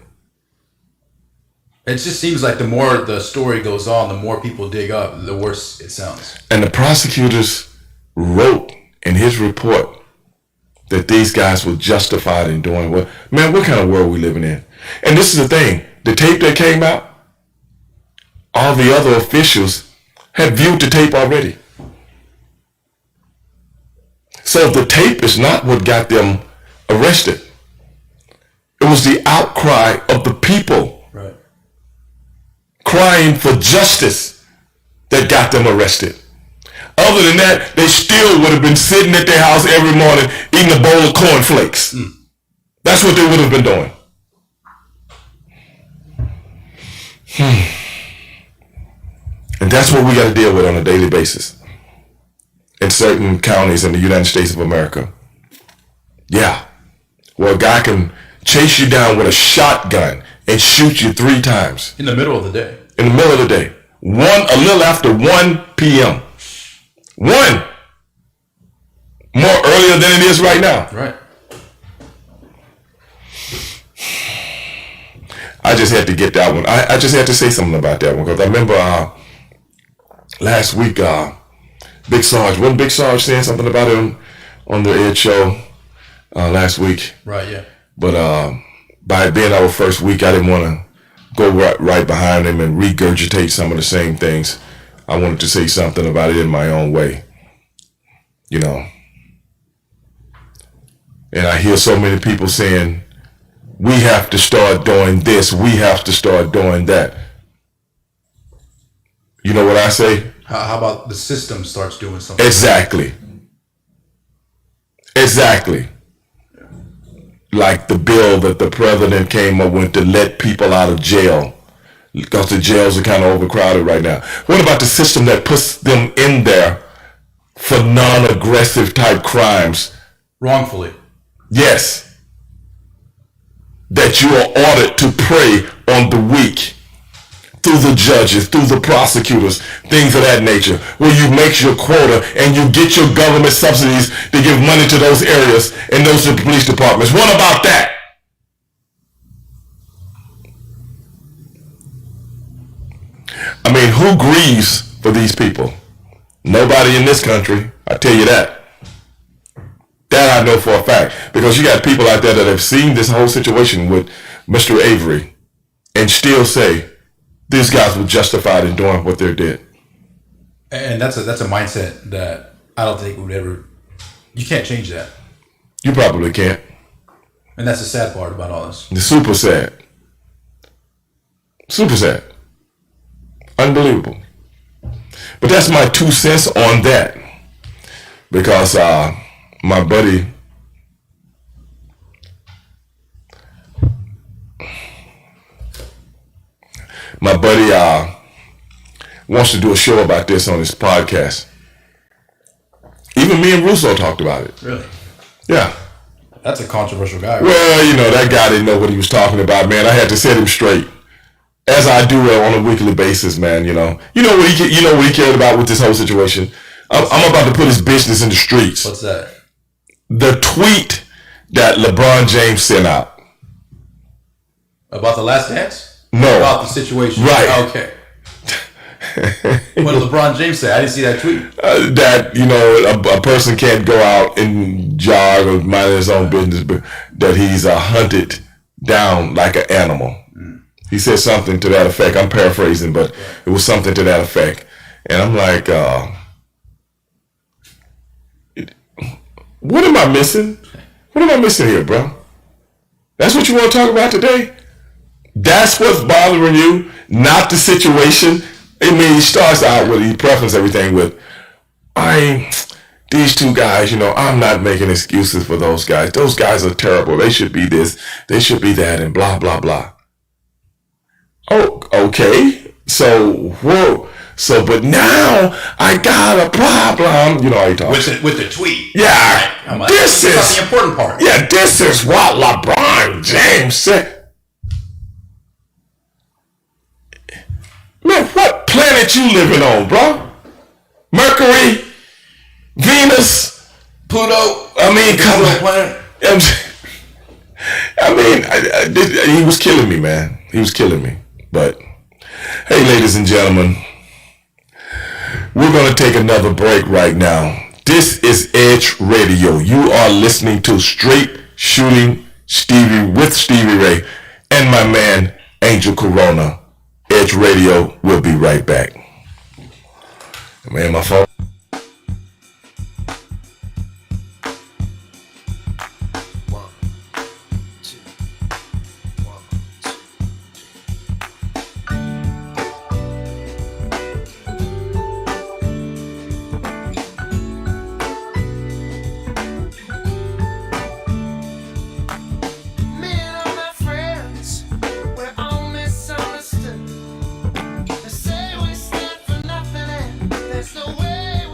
It just seems like the more the story goes on, the more people dig up, the worse it sounds. And the prosecutors wrote in his report that these guys were justified in doing what? Man, what kind of world we living in? And this is the thing. The tape that came out, all the other officials had viewed the tape already. So the tape is not what got them arrested. It was the outcry of the people crying for justice that got them arrested. Other than that, they still would have been sitting at their house every morning eating a bowl of cornflakes. That's what they would have been doing. And that's what we got to deal with on a daily basis in certain counties in the United States of America. Yeah. Where a guy can chase you down with a shotgun and shoot you 3 times. In the middle of the day. In the middle of the day. A little after 1 p.m. 1. More earlier than it is right now. Right. I just had to get that one. I just had to say something about that one because I remember last week, Big Sarge, wasn't Big Sarge saying something about him on the Ed show last week? Right, yeah. But by it being our first week, I didn't want to go right behind him and regurgitate some of the same things. I wanted to say something about it in my own way. And I hear so many people saying, we have to start doing this, we have to start doing that. You know what I say? How about the system starts doing something? Exactly. like the bill that the president came up with to let people out of jail because the jails are kind of overcrowded right now. What about the system that puts them in there for non-aggressive type crimes? Wrongfully. Yes. That you are ordered to prey on the weak through the judges, through the prosecutors, things of that nature, where you make your quota and you get your government subsidies to give money to those areas and those police departments. What about that? I mean, who grieves for these people? Nobody in this country, I tell you that. That I know for a fact. Because you got people out there that have seen this whole situation with Mr. Avery and still say these guys were justified in doing what they did. And that's a mindset that I don't think would ever. You can't change that. You probably can't. And that's the sad part about all this. It's super sad. Super sad. Unbelievable. But that's my 2 cents on that. Because my buddy wants to do a show about this on his podcast. Even me and Russo talked about it. Really? Yeah. That's a controversial guy. Right? Well, you know, that guy didn't know what he was talking about, man. I had to set him straight. As I do on a weekly basis, man, you know. You know what he cared about with this whole situation? I'm about to put his business in the streets. What's that? The tweet that LeBron James sent out. About the Last Dance? No. About the situation. Right. Oh, okay. What did LeBron James say? I didn't see that tweet. That, you know, a person can't go out and jog or mind his own business, but that he's hunted down like an animal. He said something to that effect. I'm paraphrasing, but it was something to that effect. And I'm like, what am I missing? What am I missing here, bro? That's what you want to talk about today? That's what's bothering you, not the situation. I mean, he starts out with, he prefaces everything with, these two guys, you know, I'm not making excuses for those guys. Those guys are terrible. They should be this, they should be that, and blah, blah, blah. Oh, okay. So, whoa. So, but now I got a problem. You know how he talks. With the tweet. Yeah. Like, this is the important part. Yeah, this is what LeBron James said. Man, what planet you living on, bro? Mercury? Venus? Pluto? I mean, come on. Planet? He was killing me, man. He was killing me. But, hey, ladies and gentlemen, we're going to take another break right now. This is Edge Radio. You are listening to Straight Shooting Stevie with Stevie Ray and my man, Angel Corona. Edge Radio. We'll be right back. Man, my phone. Say we stand for nothing and there's no way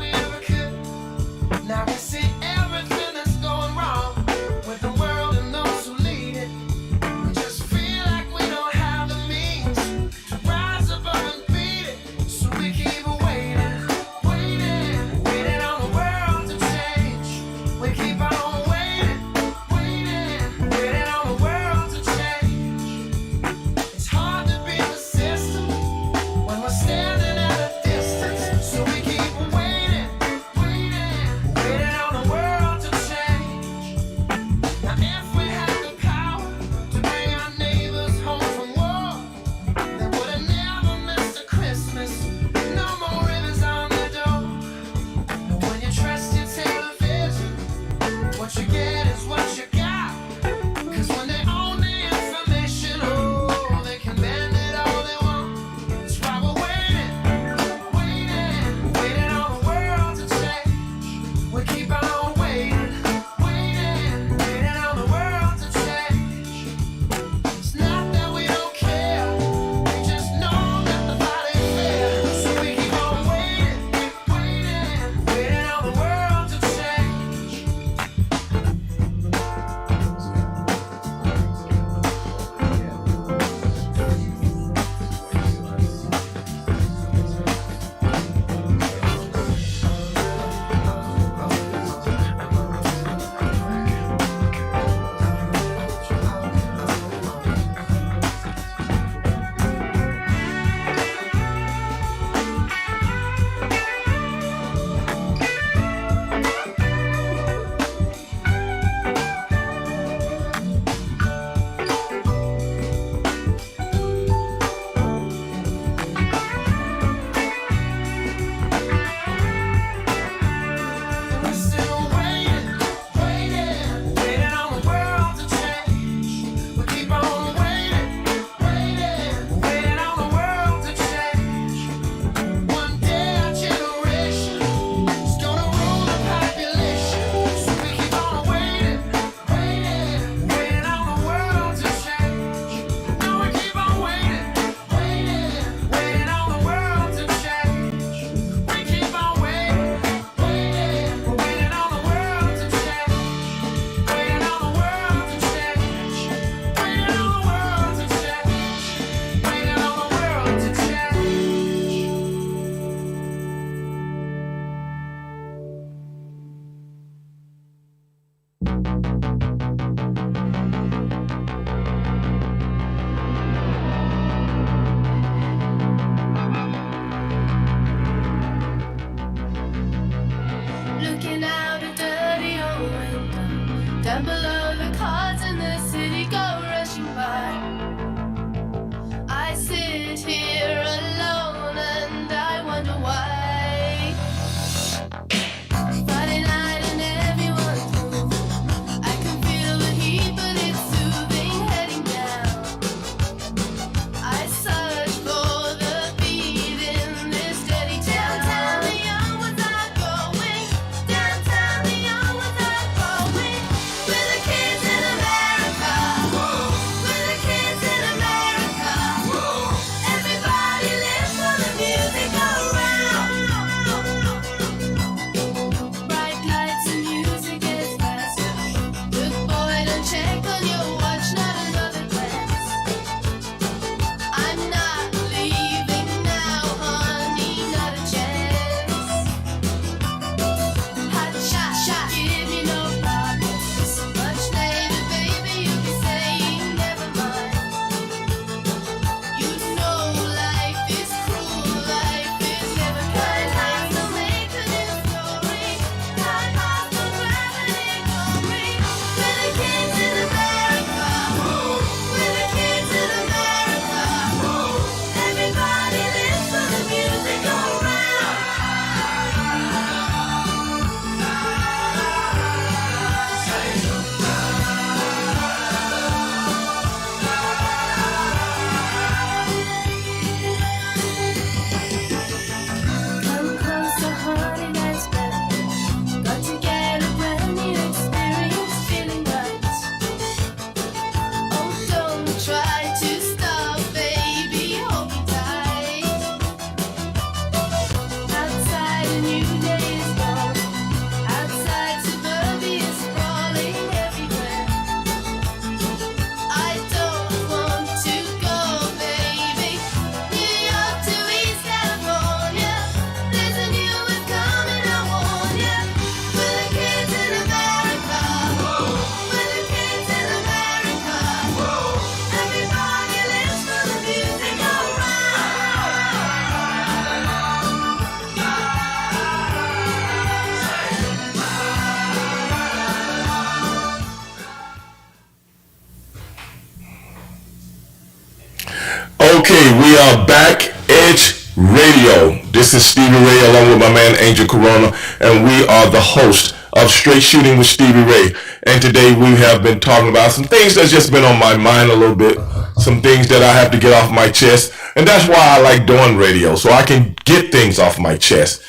Okay, we are back. Edge Radio. This is Stevie Ray along with my man Angel Corona, and we are the host of Straight Shooting with Stevie Ray. And today we have been talking about some things that's just been on my mind a little bit, some things that I have to get off my chest, and that's why I like doing radio, so I can get things off my chest,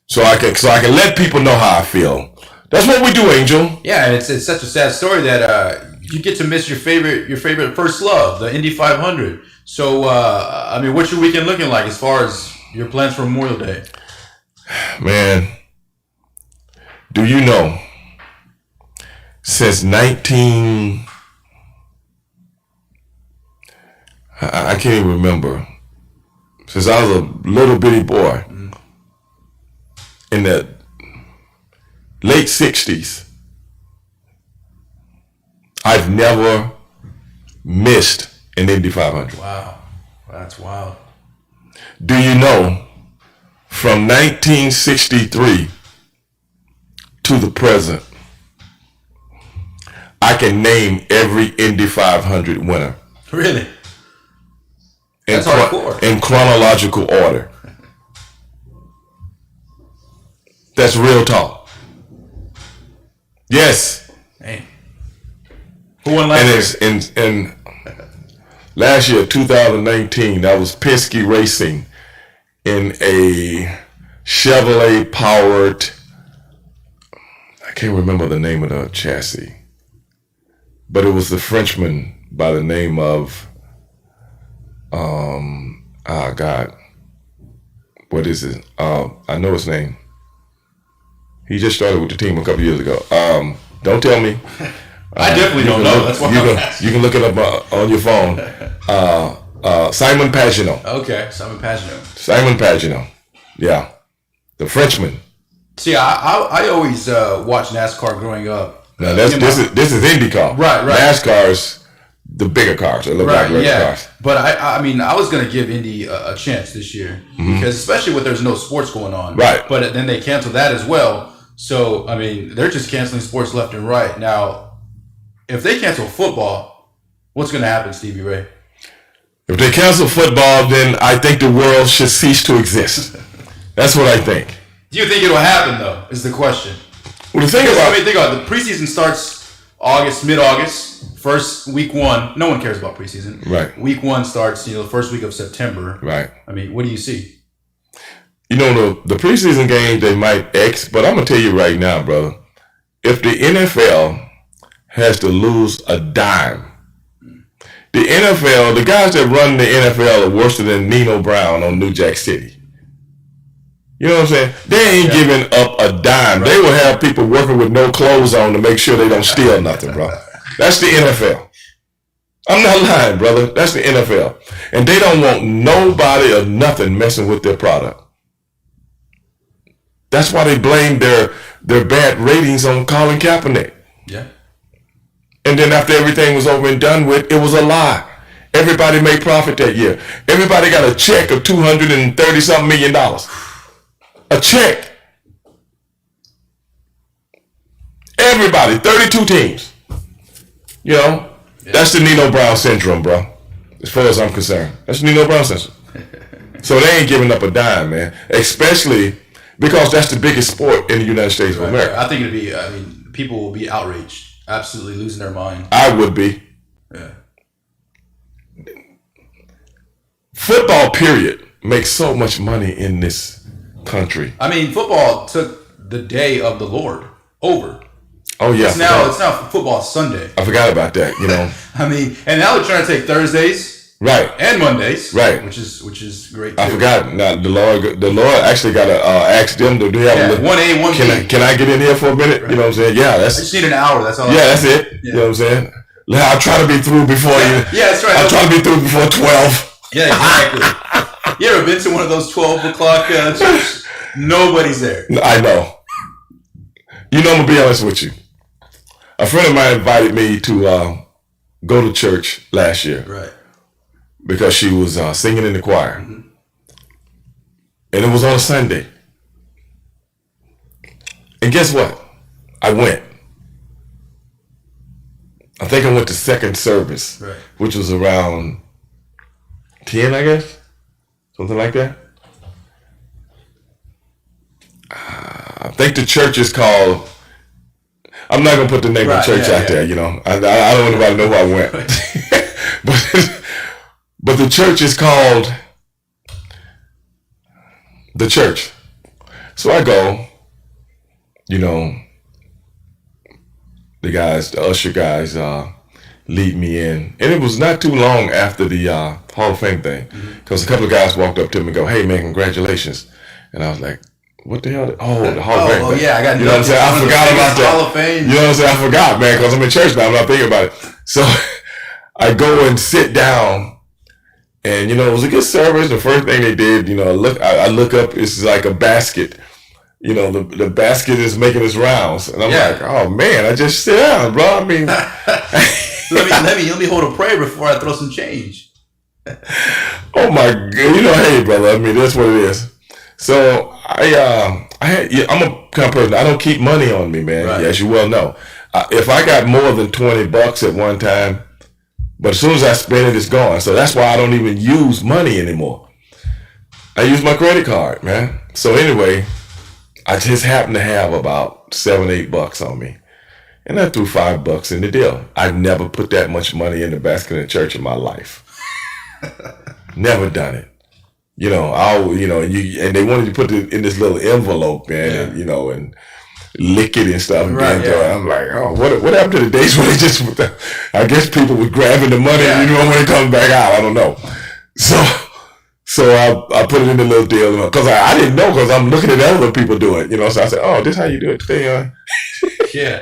so I can let people know how I feel. That's what we do, Angel. Yeah, and it's such a sad story that you get to miss your favorite first love, the Indy 500. So, I mean, what's your weekend looking like as far as your plans for Memorial Day? Man, do you know, since I can't even remember, since I was a little bitty boy in the late 60s, I've never missed an Indy 500. Wow, that's wild. Do you know, from 1963 to the present, I can name every Indy 500 winner. Really? That's hardcore. In chronological order. That's real talk. Yes. Hey. Who won last year? And last year, 2019, that was Penske Racing in a Chevrolet powered, I can't remember the name of the chassis, but it was the Frenchman by the name of, God, what is it? I know his name. He just started with the team a couple years ago. Don't tell me. I definitely don't know. That's why you can look it up on your phone. Simon Pagenaud. Okay, Simon Pagenaud. Simon Pagenaud. Yeah. The Frenchman. See, I always watched NASCAR growing up. Now this is IndyCar. Right. NASCAR's the bigger cars. They look like regular cars. But I mean, I was going to give Indy a chance this year because especially with there's no sports going on. Right. But then they canceled that as well. So, I mean, they're just canceling sports left and right. Now, if they cancel football, what's going to happen, Stevie Ray? If they cancel football, then I think the world should cease to exist. That's what I think. Do you think it'll happen, though, is the question? Well, think about it. The preseason starts mid-August, first week one. No one cares about preseason. Right. Week one starts, the first week of September. Right. I mean, what do you see? The preseason game, they might X, but I'm going to tell you right now, brother, if the NFL has to lose a dime, the NFL, the guys that run the NFL are worse than Nino Brown on New Jack City. You know what I'm saying? They ain't giving up a dime. Right. They will have people working with no clothes on to make sure they don't steal nothing, bro. That's the NFL. I'm not lying, brother. That's the NFL. And they don't want nobody or nothing messing with their product. That's why they blame their bad ratings on Colin Kaepernick. Yeah. And then after everything was over and done with, it was a lie. Everybody made profit that year. Everybody got a check of $230-something million. A check. Everybody, 32 teams. That's the Nino Brown syndrome, bro. As far as I'm concerned. That's the Nino Brown syndrome. So they ain't giving up a dime, man. Especially because that's the biggest sport in the United States of America. I think people will be outraged. Absolutely losing their mind. I would be. Yeah. Football, period, makes so much money in this country. I mean, football took the day of the Lord over. Oh yeah. It's now football Sunday. I forgot about that. I mean, and now they're trying to take Thursdays, right, and Mondays, right, which is great. Too. I forgot. Now the Lord actually got to ask them to do have 1A, 1B. Can I get in here for a minute? Right. You know what I'm saying? Yeah, that's. I just need an hour. That's all. Yeah, that's it. Yeah. You know what I'm saying? I'll try to be through before you. Yeah, that's right. I'll try to be through before 12. Yeah, exactly. You ever been to one of those 12 o'clock churches? Nobody's there. I know. I'm gonna be honest with you. A friend of mine invited me to go to church last year. Right. Because she was singing in the choir. Mm-hmm. And it was on a Sunday. And guess what? I went. I think I went to second service, right, which was around 10, I guess, something like that. I think the church is called. I'm not gonna put the name of the church out there. You know, I don't want anybody to know where I went. but the church is called the church. So I go. You know, the usher guys, lead me in, and it was not too long after the Hall of Fame thing, because a couple of guys walked up to me and go, "Hey man, congratulations," and I was like. What the hell? Oh, the Hall of Fame. Oh, yeah, I got. You know what I'm saying? I forgot about that. Hall of Fame. You know what I'm saying? I forgot, man, because I'm in church now. I'm not thinking about it. So I go and sit down, and you know, it was a good service. The first thing they did, you know, I look up. It's like a basket. You know, the basket is making its rounds, and I'm like, oh man, I just sit down, bro. I mean, let me hold a prayer before I throw some change. Oh my God, you know, hey brother, I mean that's what it is. So I'm a kind of person. I don't keep money on me, man. Right. As you well know, if I got more than $20 at one time, but as soon as I spend it, it's gone. So that's why I don't even use money anymore. I use my credit card, man. So anyway, I just happen to have about $7-8 on me, and I threw $5 in the deal. I've never put that much money in the basket in church in my life. Never done it. You know, and they wanted to put it in this little envelope, man, and, you know, and lick it and stuff. And I'm like, oh, what happened to the days when they just, I guess people were grabbing the money, and you know, when it comes back out, I don't know. So I put it in the little deal, because I didn't know, because I'm looking at other people do it, you know, so I said, oh, this is how you do it today, Yeah.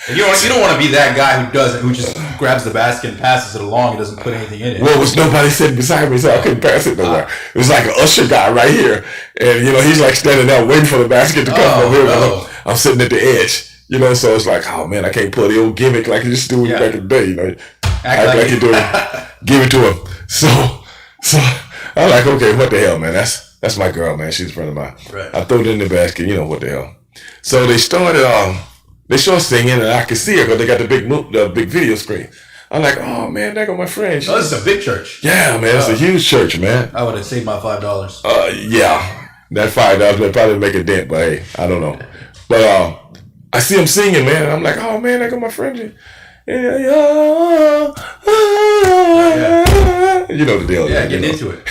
You don't want to be that guy who just grabs the basket and passes it along and doesn't put anything in it. Well, it was nobody sitting beside me, so I couldn't pass it nowhere. It was like an usher guy right here, and you know, he's like standing there waiting for the basket to come over here. I'm sitting at the edge, you know, so it's like, oh man, I can't pull the old gimmick like you used to do back in the day, you know, act like you do it, give it to him. So I'm like, okay, what the hell, man? That's my girl, man. She's a friend of mine. Right. I threw it in the basket, you know, what the hell. So they started singing, and I could see her because they got the big video screen. I'm like, oh man, there go my friend. Oh, this is a big church. Yeah, man, it's a huge church, man. I would have saved my $5. Yeah, that $5 would probably make a dent, but hey, I don't know. But I see him singing, man, and I'm like, oh man, there go my friend. You know the deal. Yeah, getting into it.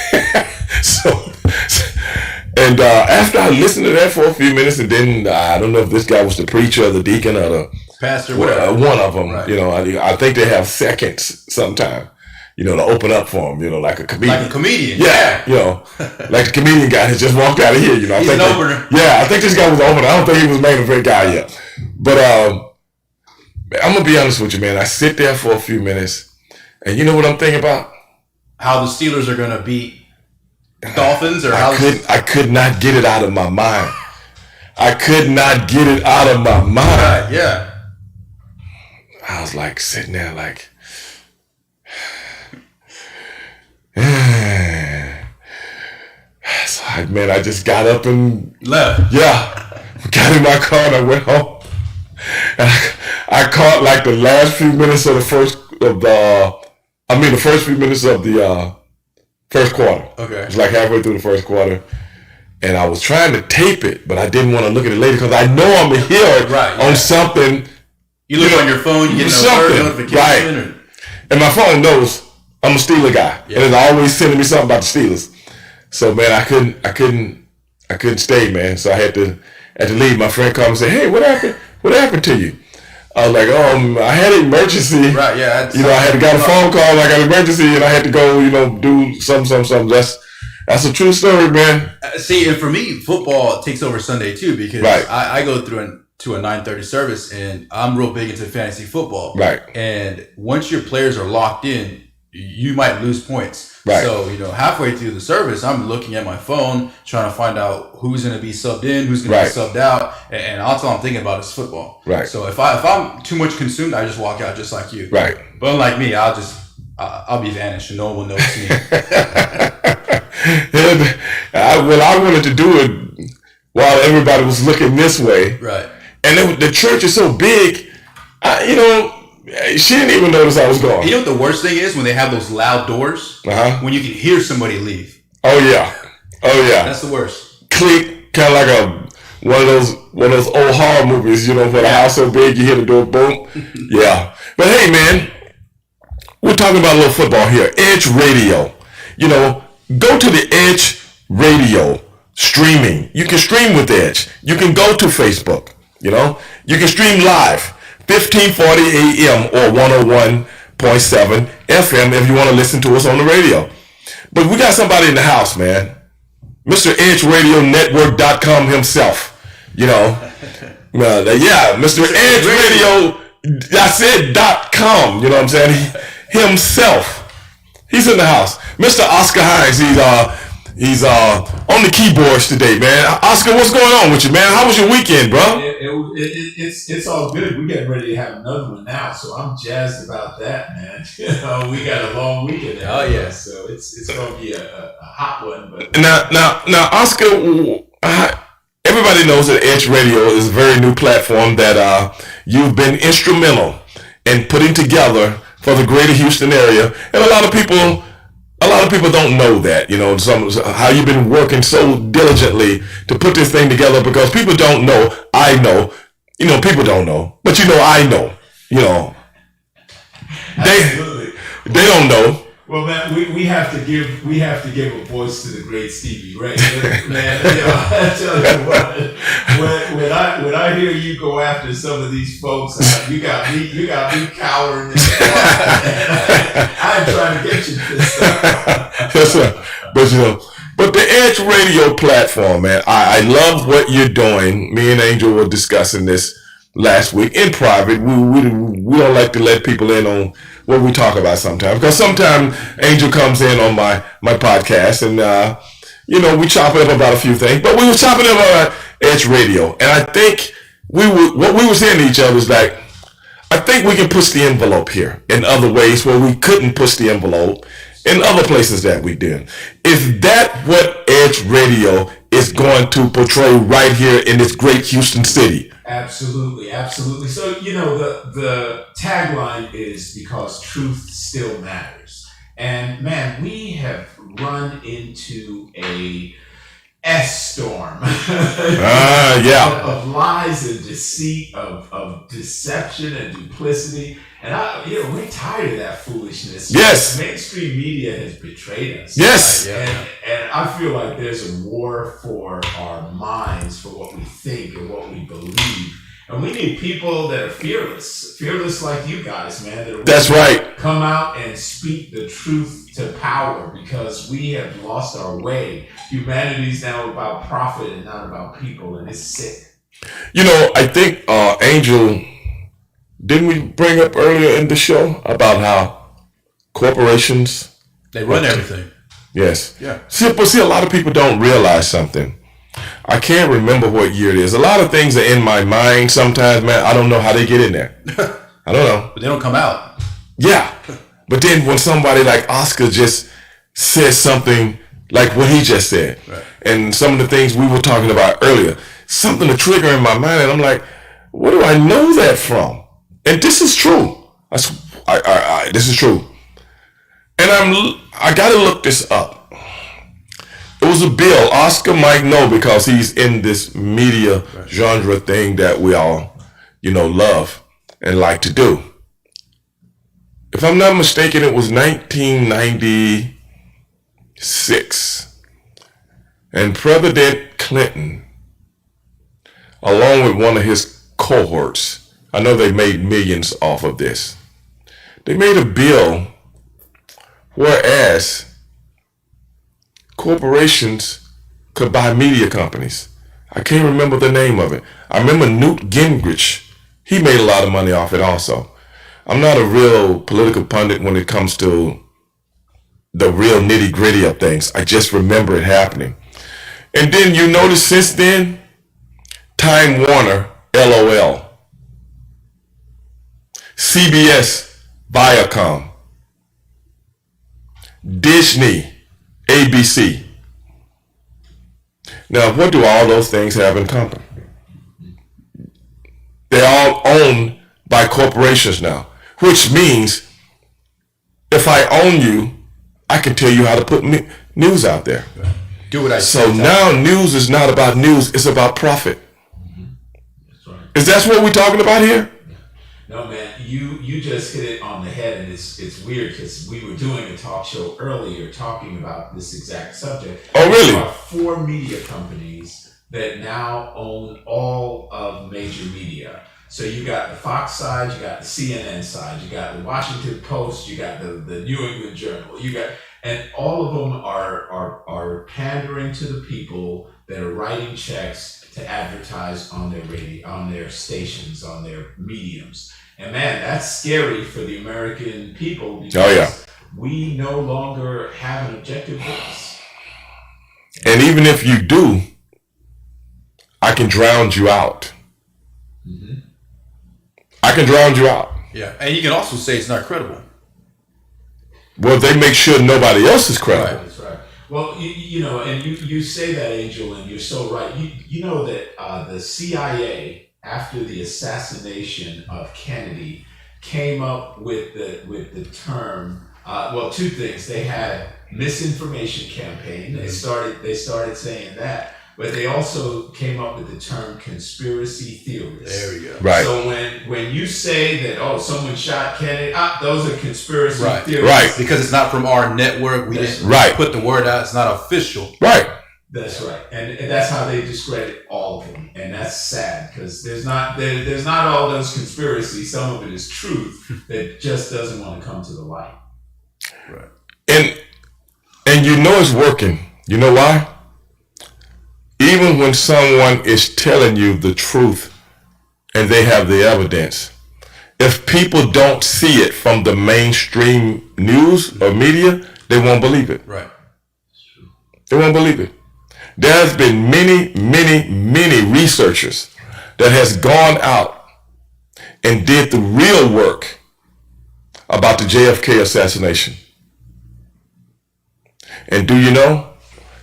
And after I listened to that for a few minutes, and then I don't know if this guy was the preacher or the deacon or the pastor, whatever. One of them, right. You know, I think they have seconds sometime, you know, to open up for them, you know, like a comedian. Like a comedian. Yeah, you know, like the comedian guy that just walked out of here, you know. He's an opener. I think this guy was an opener. I don't think he was main event guy yet. But I'm going to be honest with you, man. I sit there for a few minutes, and you know what I'm thinking about? How the Steelers are going to beat Dolphins, or I could not get it out of my mind. I could not get it out of my mind. Right, yeah. I was like sitting there like, so I just got up and left. Yeah, got in my car and I went home. And I caught like the last few minutes of the first few minutes of the first quarter. Okay. It was like halfway through the first quarter. And I was trying to tape it, but I didn't want to look at it later because I know I'm going to hear it on something. You look on your phone, you get an alert notification. Right. And my phone knows I'm a Steeler guy. Yeah. And it's always sending me something about the Steelers. So, man, I couldn't stay, man. So I had to leave. My friend called and said, hey, what happened? What happened to you? I was like, I had an emergency. Right, yeah. I had got a phone call, I got an emergency, and I had to go, do something. That's a true story, man. See, and for me, football takes over Sunday too, because I go through to a 9:30 service, and I'm real big into fantasy football. Right. And once your players are locked in, you might lose points. Right. So, halfway through the service, I'm looking at my phone, trying to find out who's going to be subbed in, who's going to be subbed out, and all I'm thinking about is football. Right. So if I'm too much consumed, I just walk out just like you. Right. But unlike me, I'll be vanished and no one will notice me. I wanted to do it while everybody was looking this way. Right. And the church is so big, She didn't even notice I was gone. You know what the worst thing is when they have those loud doors? When you can hear somebody leave. Oh yeah. That's the worst. Click, kind of like one of those old horror movies. You know, where the house so big, you hear the door boom. Yeah. But hey, man, we're talking about a little football here. Edge Radio. You know, go to the Edge Radio streaming. You can stream with Edge. You can go to Facebook. You know, you can stream live, 1540 AM or 101.7 FM if you want to listen to us on the radio. But we got somebody in the house, man. Mr. EdgeRadioNetwork.com himself. You know, Mr. Edge Radio, I said .com, you know what I'm saying? Himself. He's in the house. Mr. Oscar Hines, he's on the keyboards today, man. Oscar, what's going on with you, man? How was your weekend, bro? It's all good. We're getting ready to have another one now, so I'm jazzed about that, man. You know, we got a long weekend ahead. Oh yeah, so it's going to be a hot one. But now, Oscar, everybody knows that Edge Radio is a very new platform that you've been instrumental in putting together for the greater Houston area, and a lot of people don't know that, you know, how you've been working so diligently to put this thing together, because people don't know. I know, you know, people don't know, but you know, I know, you know, they don't know. Well, man, we have to give a voice to the great Stevie Ray. Man, you know, I tell you what, when I hear you go after some of these folks, you got me cowering in the corner. I'm trying to get you pissed off. Yes, sir. But you know, but the Edge Radio platform, man, I love what you're doing. Me and Angel were discussing this last week in private. We don't like to let people in on what we talk about sometimes, because sometimes Angel comes in on my podcast and you know, we chop it up about a few things, but we were chopping it up about Edge Radio, and I think what we were saying to each other is like, I think we can push the envelope here in other ways where we couldn't push the envelope in other places that we did. Is that what Edge Radio is going to portray right here in this great Houston city? Absolutely. So, you know, the tagline is because truth still matters. And man, we have run into a S-storm of lies and deceit, of deception and duplicity. And we're tired of that foolishness. Yes. Mainstream media has betrayed us. Yes. Right? And I feel like there's a war for our minds, for what we think and what we believe. And we need people that are fearless like you guys, man. That's right. Come out and speak the truth to power, because we have lost our way. Humanity's now about profit and not about people, and it's sick. You know, I think Angel, didn't we bring up earlier in the show about how corporations, they run everything? Yes. Yeah. See, a lot of people don't realize something. I can't remember what year it is. A lot of things are in my mind sometimes, man. I don't know how they get in there. I don't know. But they don't come out. Yeah. But then when somebody like Oscar just says something like what he just said, right, and some of the things we were talking about earlier, something to trigger in my mind, and I'm like, where do I know that from? And this is true. This is true. And I got to look this up. It was a bill. Oscar might know because he's in this media genre thing that we all, you know, love and like to do. If I'm not mistaken, it was 1996. And President Clinton, along with one of his cohorts, I know they made millions off of this. They made a bill whereas corporations could buy media companies. I can't remember the name of it. I remember Newt Gingrich. He made a lot of money off it also. I'm not a real political pundit when it comes to the real nitty gritty of things. I just remember it happening. And then you notice since then, Time Warner, LOL. CBS, Viacom. Disney, ABC. Now, what do all those things have in common? They're all owned by corporations now, which means if I own you, I can tell you how to put news out there. Do what I So now news is not about news, it's about profit. That's right. Is that what we're talking about here? No, man, you just hit it on the head, and it's weird because we were doing a talk show earlier talking about this exact subject. Oh, really? There are 4 media companies that now own all of major media. So you got the Fox side, you got the CNN side, you got the Washington Post, you got the New England Journal, and all of them are pandering to the people that are writing checks to advertise on their radio, on their stations, on their mediums. And man, that's scary for the American people because we no longer have an objective voice. And even if you do, I can drown you out. Mm-hmm. I can drown you out. Yeah, and you can also say it's not credible. Well, they make sure nobody else is credible. Right, that's right. Well, you know, and you say that, Angel, and you're so right. You know that the CIA, after the assassination of Kennedy, came up with the term. Well, 2 things. They had misinformation campaign. They started saying that. But they also came up with the term conspiracy theorists. There we go. Right. So when you say that, someone shot Kennedy, those are conspiracy theories. Right. Because it's not from our network. We didn't put the word out. It's not official. Right. That's right. And that's how they discredit all of them. And that's sad because there's not all those conspiracies. Some of it is truth that just doesn't want to come to the light. Right. And you know it's working. You know why? Even when someone is telling you the truth and they have the evidence, if people don't see it from the mainstream news or media, they won't believe it. Right. They won't believe it. There's been many researchers that has gone out and did the real work about the JFK assassination. And do you know?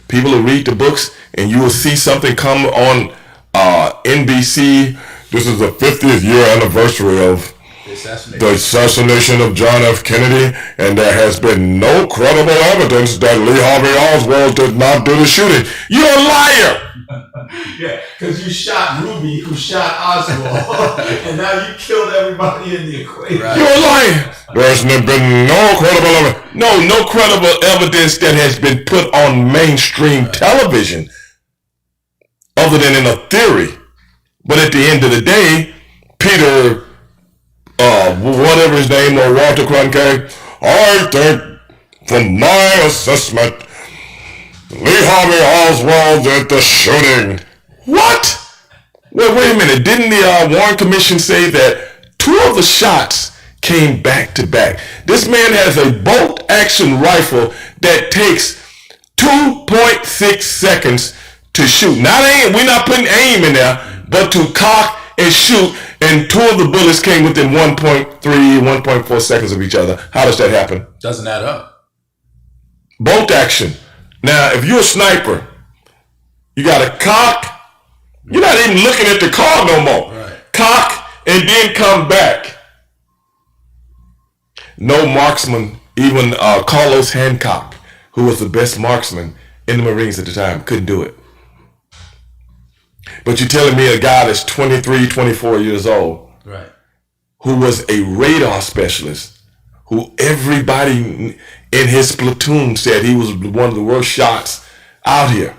People will read the books and you will see something come on NBC. This is the 50th year anniversary of the assassination of John F. Kennedy, and there has been no credible evidence that Lee Harvey Oswald did not do the shooting. You're a liar! Yeah, because you shot Ruby, who shot Oswald, and now you killed everybody in the equation. Right. You're a liar! There's been no credible evidence. No credible evidence that has been put on mainstream television other than in a theory. But at the end of the day, Peter, whatever his name, or Walter Cronkite, I think, from my assessment, Lee Harvey Oswald did the shooting. What? Well, wait a minute. Didn't the Warren Commission say that 2 of the shots came back to back? This man has a bolt-action rifle that takes 2.6 seconds to shoot. We're not putting aim in there, but to cock and shoot, and 2 of the bullets came within 1.3, 1.4 seconds of each other. How does that happen? Doesn't add up. Bolt action. Now, if you're a sniper, you got to cock. You're not even looking at the car no more. Right. Cock and then come back. No marksman, even Carlos Hancock, who was the best marksman in the Marines at the time, couldn't do it. But you're telling me a guy that's 23, 24 years old, right, who was a radar specialist, who everybody in his platoon said he was one of the worst shots out here,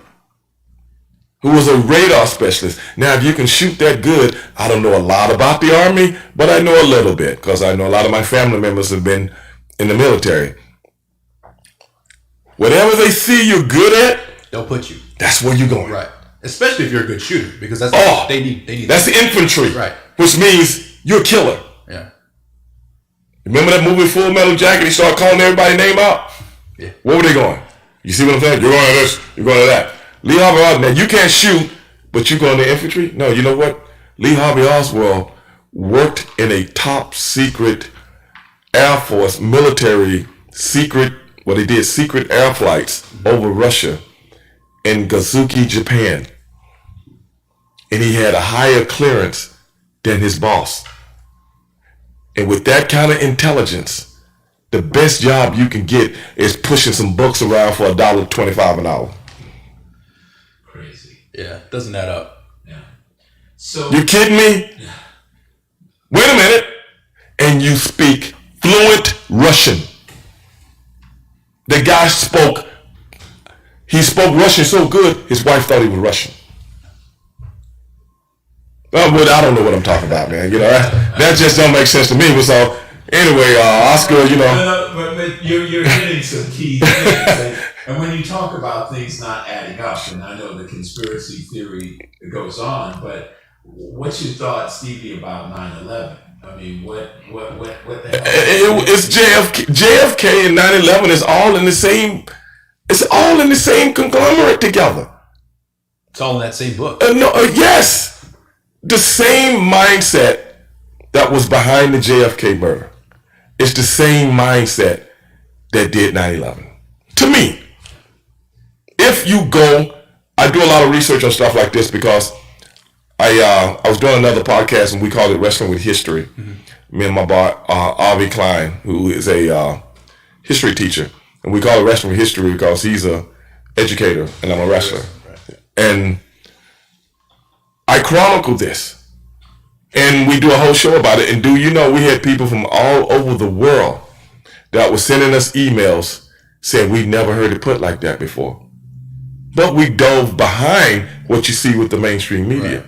who was a radar specialist. Now, if you can shoot that good, I don't know a lot about the Army, but I know a little bit because I know a lot of my family members have been in the military. Whatever they see you're good at, they'll put you. That's where you're going. Right. Especially if you're a good shooter, because that's what they need. That's the infantry, right? Which means you're a killer. Yeah. Remember that movie Full Metal Jacket? He started calling everybody's name out. Yeah. Where were they going? You see what I'm saying? You're going to this. You're going to that. Lee Harvey Oswald. Now you can't shoot, but you're going to infantry. No, you know what? Lee Harvey Oswald worked in a top secret Air Force military secret. Well, they did secret air flights over Russia in Gazuki, Japan. And he had a higher clearance than his boss. And with that kind of intelligence, the best job you can get is pushing some books around for $1.25 an hour. Crazy. Yeah, doesn't add up. Yeah. So You kidding me? Wait a minute. And you speak fluent Russian. The guy spoke Russian so good, his wife thought he was Russian. But I don't know what I'm talking about, man. You know, that just don't make sense to me. So anyway, Oscar, you know. But you're hitting some key things. And when you talk about things not adding up, and I know the conspiracy theory goes on, but what's your thought, Stevie, about 9/11? I mean, what the hell? It's JFK and 9/11 is all in the same. It's all in the same conglomerate together. It's all in that same book. Yes. The same mindset that was behind the JFK murder. It's the same mindset that did 9/11. To me, if you go, I do a lot of research on stuff like this because I was doing another podcast and we called it Wrestling with History. Mm-hmm. Me and my boy, Avi Klein, who is a history teacher. And we call it Wrestling with History because he's a educator and I'm a wrestler. Right. And I chronicle this, and we do a whole show about it. And do you know we had people from all over the world that were sending us emails saying we never heard it put like that before. But we dove behind what you see with the mainstream media. Right.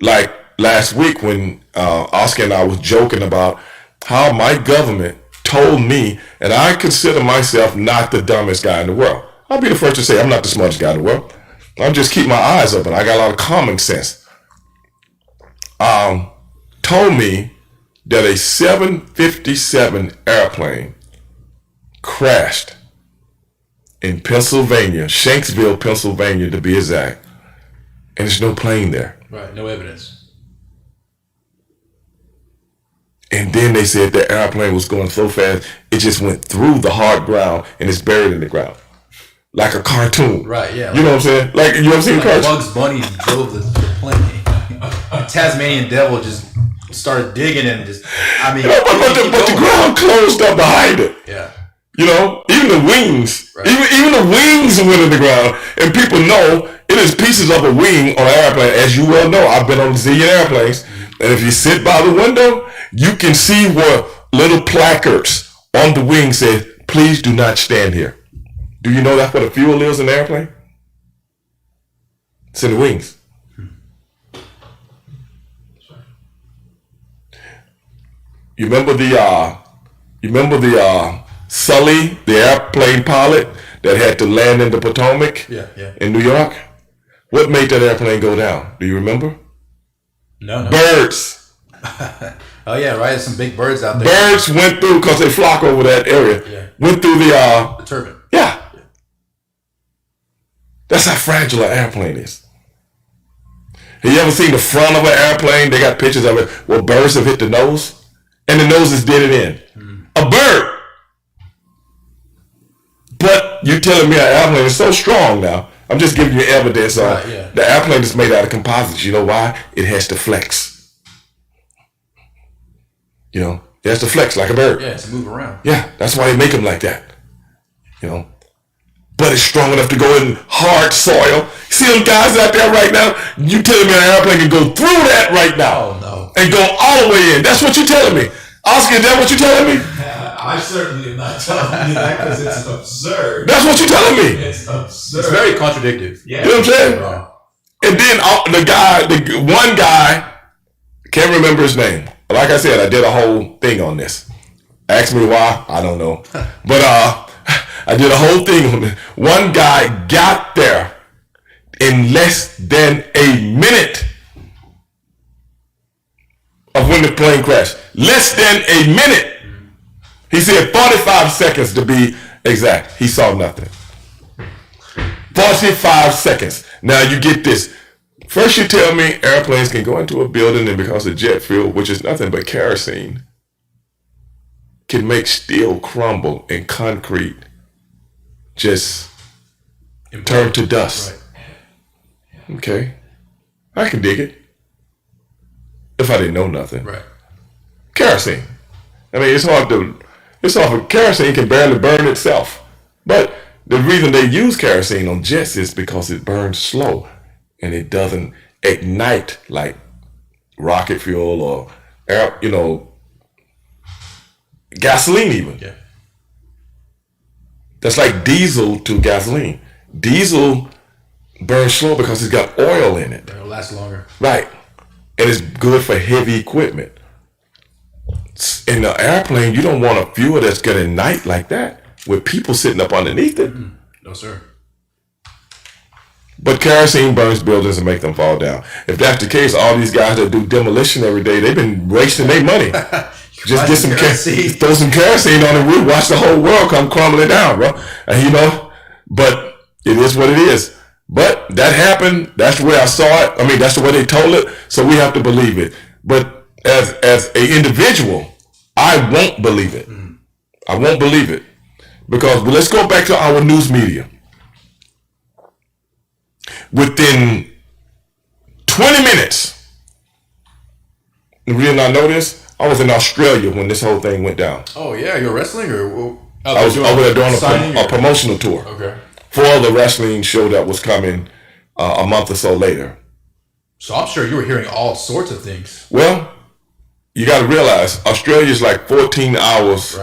Like last week when Oscar and I was joking about how my government told me, and I consider myself not the dumbest guy in the world. I'll be the first to say I'm not the smartest guy in the world. I just keep my eyes open. I got a lot of common sense. Told me that a 757 airplane crashed in Pennsylvania, Shanksville, Pennsylvania, to be exact, and there's no plane there. Right, no evidence. And then they said the airplane was going so fast, it just went through the hard ground and it's buried in the ground. Like a cartoon. Right, yeah. You know what I'm saying? Like, you ever seen like cartoons? Bugs Bunny drove the plane. The Tasmanian devil just started digging and just, I mean. But the ground closed up behind it. Yeah. You know, even the wings, right. even the wings went in the ground. And people know it is pieces of a wing on an airplane. As you well know, I've been on a zillion airplanes. And if you sit by the window, you can see where little placards on the wing say, please do not stand here. Do you know that's where the fuel is in the airplane? It's in the wings. You remember the Sully, the airplane pilot that had to land in the Potomac in New York? What made that airplane go down? Do you remember? No. Birds. Oh yeah, right. There's some big birds out there. Birds went through, because they flock over that area. Yeah. Went through the turbine. Yeah. That's how fragile an airplane is. Have you ever seen the front of an airplane? They got pictures of it where birds have hit the nose, and the nose is did it in. A bird. But you telling me an airplane is so strong now. I'm just giving you evidence on the airplane is made out of composites. You know why? It has to flex. You know, it has to flex like a bird. Yeah, to move around. Yeah, that's why they make them like that. You know, but it's strong enough to go in hard soil. See them guys out there right now? You telling me an airplane can go through that right now? Oh no! And go all the way in. That's what you're telling me, Oscar. Is that what you're telling me? I certainly am not telling you that because it's absurd. That's what you're telling me. It's absurd. It's very contradictory. Yeah. You know what I'm saying? And then the one guy, can't remember his name. Like I said, I did a whole thing on this. Ask me why, I don't know. But I did a whole thing on it. One guy got there in less than a minute of when the plane crashed. Less than a minute. He said 45 seconds to be exact. He saw nothing. 45 seconds. Now you get this. First you tell me airplanes can go into a building and because of jet fuel, which is nothing but kerosene, can make steel crumble and concrete just turn to dust. Right. Okay. I can dig it. If I didn't know nothing. Right. Kerosene. I mean, it's hard for kerosene can barely burn itself. But the reason they use kerosene on jets is because it burns slow and it doesn't ignite like rocket fuel or air, gasoline even. Yeah. That's like diesel to gasoline. Diesel burns slow because it's got oil in it. It'll last longer. Right. And it's good for heavy equipment. In the airplane, you don't want a fuel that's going to ignite like that with people sitting up underneath it. No, sir. But kerosene burns buildings and make them fall down. If that's the case, all these guys that do demolition every day, they've been wasting their money. Just get some kerosene, throw some kerosene on the roof, watch the whole world come crumbling down, bro. And but it is what it is. But that happened. That's the way I saw it. I mean, that's the way they told it. So we have to believe it. But as an individual, I won't believe it. I won't believe it. Because let's go back to our news media. Within 20 minutes, the reason I know this, I was in Australia when this whole thing went down. Oh, yeah. You're wrestling? I was over there doing a promotional tour. Okay. For the wrestling show that was coming a month or so later. So I'm sure you were hearing all sorts of things. Well, you got to realize Australia is like 14 hours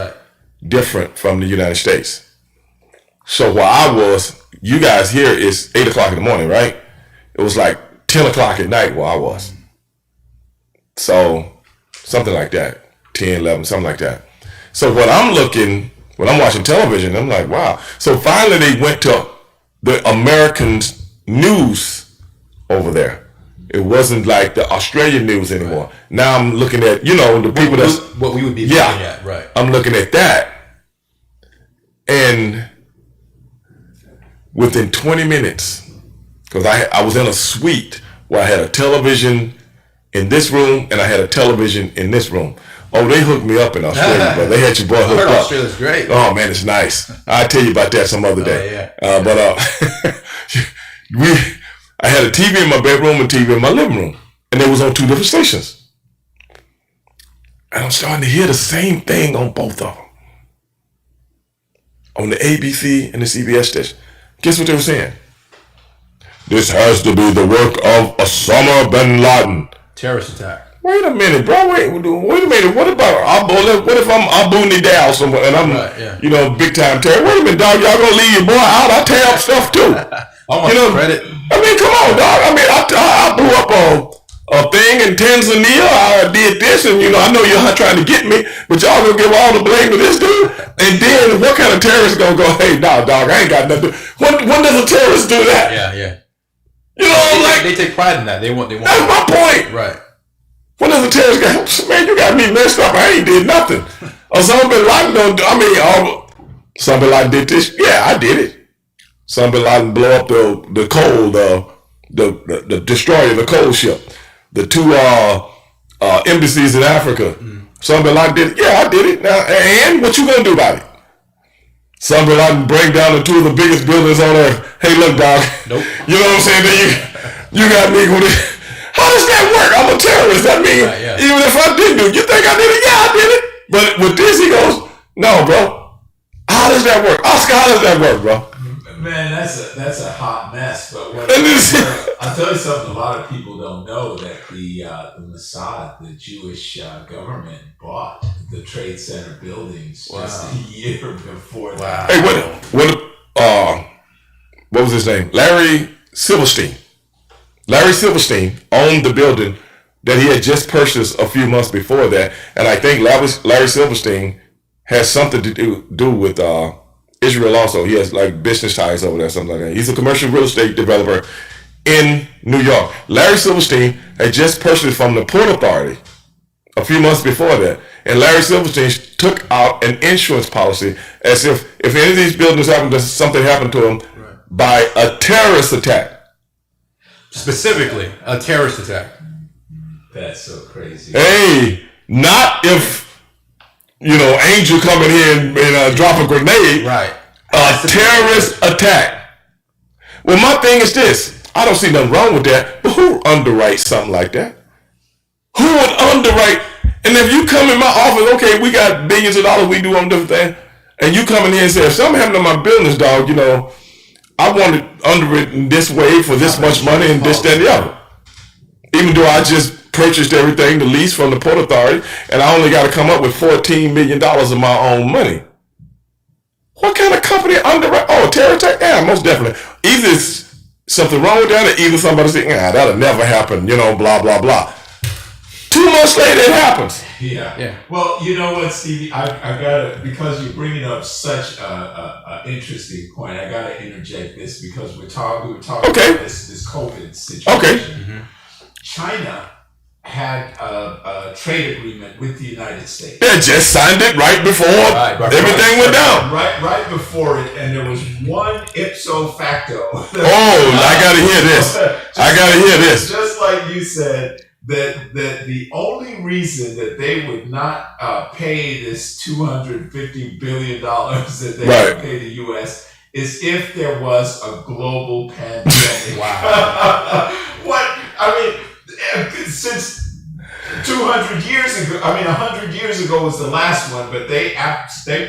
different from the United States. So where I was, you guys here is 8 o'clock in the morning, right? It was like 10 o'clock at night where I was. So something like that, 10, 11, something like that. So when I'm watching television, I'm like, wow. So finally they went to the American news over there. It wasn't like the Australian news anymore. Right. Now I'm looking at, the people what we would be looking at, right. I'm looking at that. And within 20 minutes, because I was in a suite where I had a television in this room and I had a television in this room. Oh, they hooked me up in Australia, but they had your boy hooked up. Australia's great. Oh man, it's nice. I'll tell you about that some other day. But I had a TV in my bedroom and TV in my living room, and they was on two different stations. And I'm starting to hear the same thing on both of them, on the ABC and the CBS station. Guess what they were saying? This has to be the work of Osama bin Laden. Terrorist attack. Wait a minute, bro. Wait a minute. What about Abu? What if I'm Abu Nidal somewhere and I'm, big time terror? Wait a minute, dog. Y'all gonna leave your boy out? I tear up stuff too. Credit. I mean, come on, dog. I mean, I blew up a thing in Tanzania. I did this, and I know you're trying to get me, but y'all gonna give all the blame to this dude. And then what kind of terrorist gonna go? Hey, dog, I ain't got nothing. When does a terrorist do that? Yeah. They take pride in that. They want. That's my point. Right. When does a terrorist go? Man, you got me messed up. I ain't did nothing. Osama bin Laden Osama bin Laden did this. Yeah, I did it. Osama bin Laden blew up the coal, the destroyer, the coal ship, the two embassies in Africa. Osama bin Laden did it. Yeah, I did it. Now, and what you gonna do about it? Osama bin Laden break down the two of the biggest buildings on earth. Hey, look, dog. Nope. You know what I'm saying? Then you got me with it. How does that work? I'm a terrorist. I mean, even if I didn't do it, you think I did it? Yeah, I did it. But with this, he goes, no, bro. How does that work? Oscar, how does that work, bro? Man, that's a hot mess. But I'll tell you something. A lot of people don't know that the Mossad, the Jewish government, bought the Trade Center buildings just a year before that. Hey, what was his name? Larry Silverstein. Larry Silverstein owned the building that he had just purchased a few months before that, and I think Larry Silverstein has something to do with Israel also. He has like business ties over there, something like that. He's a commercial real estate developer in New York. Larry Silverstein had just purchased from the Port Authority a few months before that, and Larry Silverstein took out an insurance policy as if any of these buildings something happened to him by a terrorist attack. Specifically, a terrorist attack. That's so crazy. Hey, not if, Angel coming here and drop a grenade. Right. A terrorist attack. Well, my thing is this. I don't see nothing wrong with that, but who underwrites something like that? Who would underwrite? And if you come in my office, okay, we got billions of dollars, we do on different things, and you come in here and say, if something happened to my business, dog, you know, I want it underwritten this way for this much money and this, that, and the other. Even though I just purchased everything, the lease from the Port Authority, and I only got to come up with $14 million of my own money. What kind of company underwrite? Oh, TerraTech? Yeah, most definitely. Either it's something wrong with that, or either somebody say, yeah, that'll never happen, you know, blah, blah, blah. 2 months later, it happens. Yeah. Well, you know what, Stevie? I gotta, because you're bringing up such a interesting point. I gotta interject this because we were talking about this COVID situation. Okay. Mm-hmm. China had a trade agreement with the United States. Yeah, just signed it right before everything went down. Right before it, and there was one ipso facto. I gotta hear this. Just like you said. That the only reason that they would not pay this $250 billion that they would pay the U.S. is if there was a global pandemic. Wow. What? I mean, since 200 years ago, 100 years ago was the last one, but they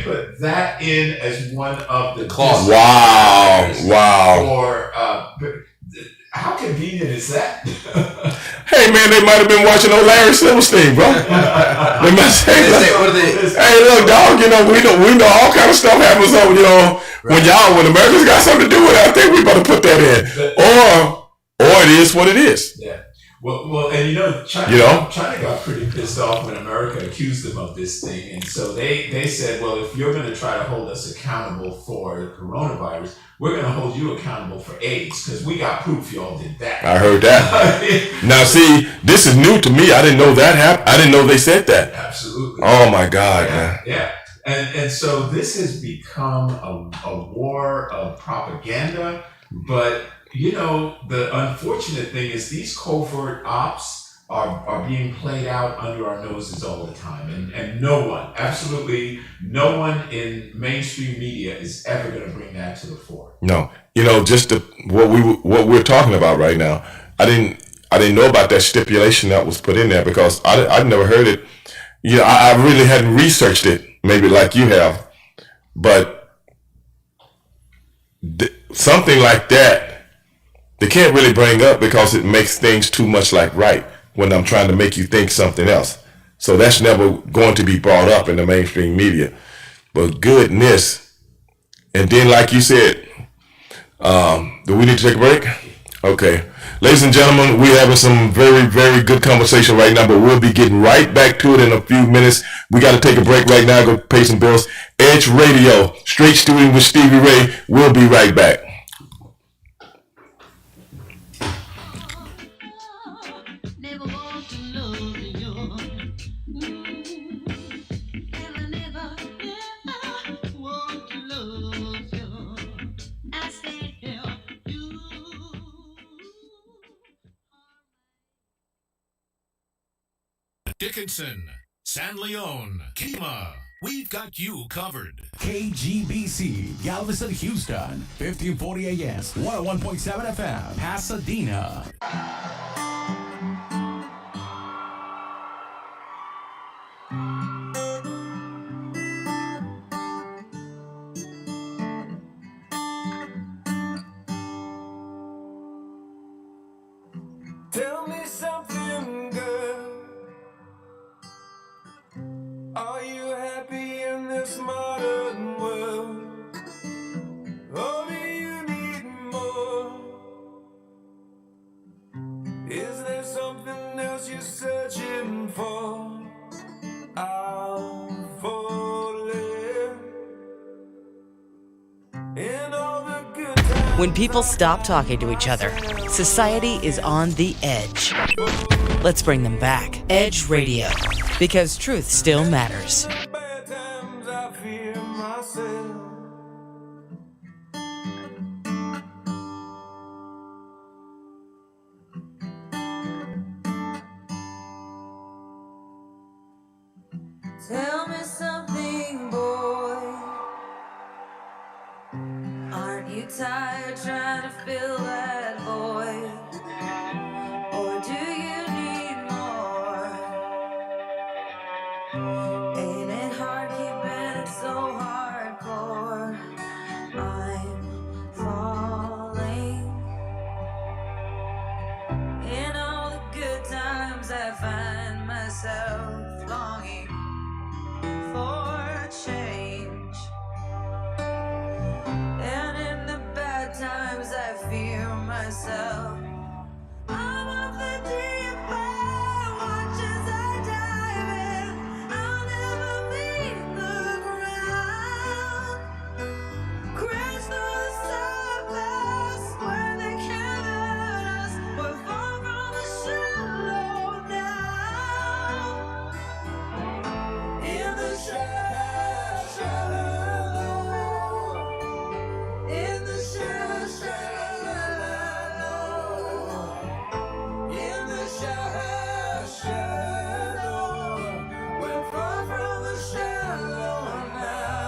put that in as one of the clauses. Wow. Or how convenient is that? Hey man, they might have been watching old Larry Silverstein, bro. They might say, "Hey, look, dog. You know, we know all kind of stuff happens. So, you know, when Americans got something to do with it, I think we better put that in, or it is what it is." Yeah. Well, and you know, China got pretty pissed off when America accused them of this thing, and so they said, well, if you're going to try to hold us accountable for the coronavirus, we're going to hold you accountable for AIDS because we got proof y'all did that. I heard that. Now, see, this is new to me. I didn't know that happened. I didn't know they said that. Absolutely. Oh my God, man. Yeah. And so this has become a war of propaganda, but you know, the unfortunate thing is these covert ops are being played out under our noses all the time. And no one, absolutely no one in mainstream media is ever going to bring that to the fore. No. You know, just what we're talking about right now, I didn't know about that stipulation that was put in there because I'd never heard it. You know, I really hadn't researched it, maybe like you have. But something like that, they can't really bring up because it makes things too much like right when I'm trying to make you think something else. So that's never going to be brought up in the mainstream media. But goodness. And then like you said, do we need to take a break? Okay. Ladies and gentlemen, we're having some very, very good conversation right now, but we'll be getting right back to it in a few minutes. We got to take a break right now, go pay some bills. Edge Radio, straight studio with Stevie Ray. We'll be right back. Dickinson, San Leon, Kima, we've got you covered. KGBC, Galveston, Houston, 1540 AM, 101.7 FM, Pasadena. Tell me something, girl. Are you happy in this modern world? Or do you need more? Is there something else you're searching for? I'm falling in all the good times. When people stop talking to each other, society is on the edge. Let's bring them back. Edge Radio, because truth still matters. Bad times I fear myself. Tell me something, boy. Aren't you tired trying to fill that void? Or do you need more? myself. I'm up the deep end, watch as I dive in. I'll never meet the ground. Crash through the surface where they can't hurt us. We're far from the shallow now. In the shallow, in the shallow, in the shallow, we're far from the shallow now.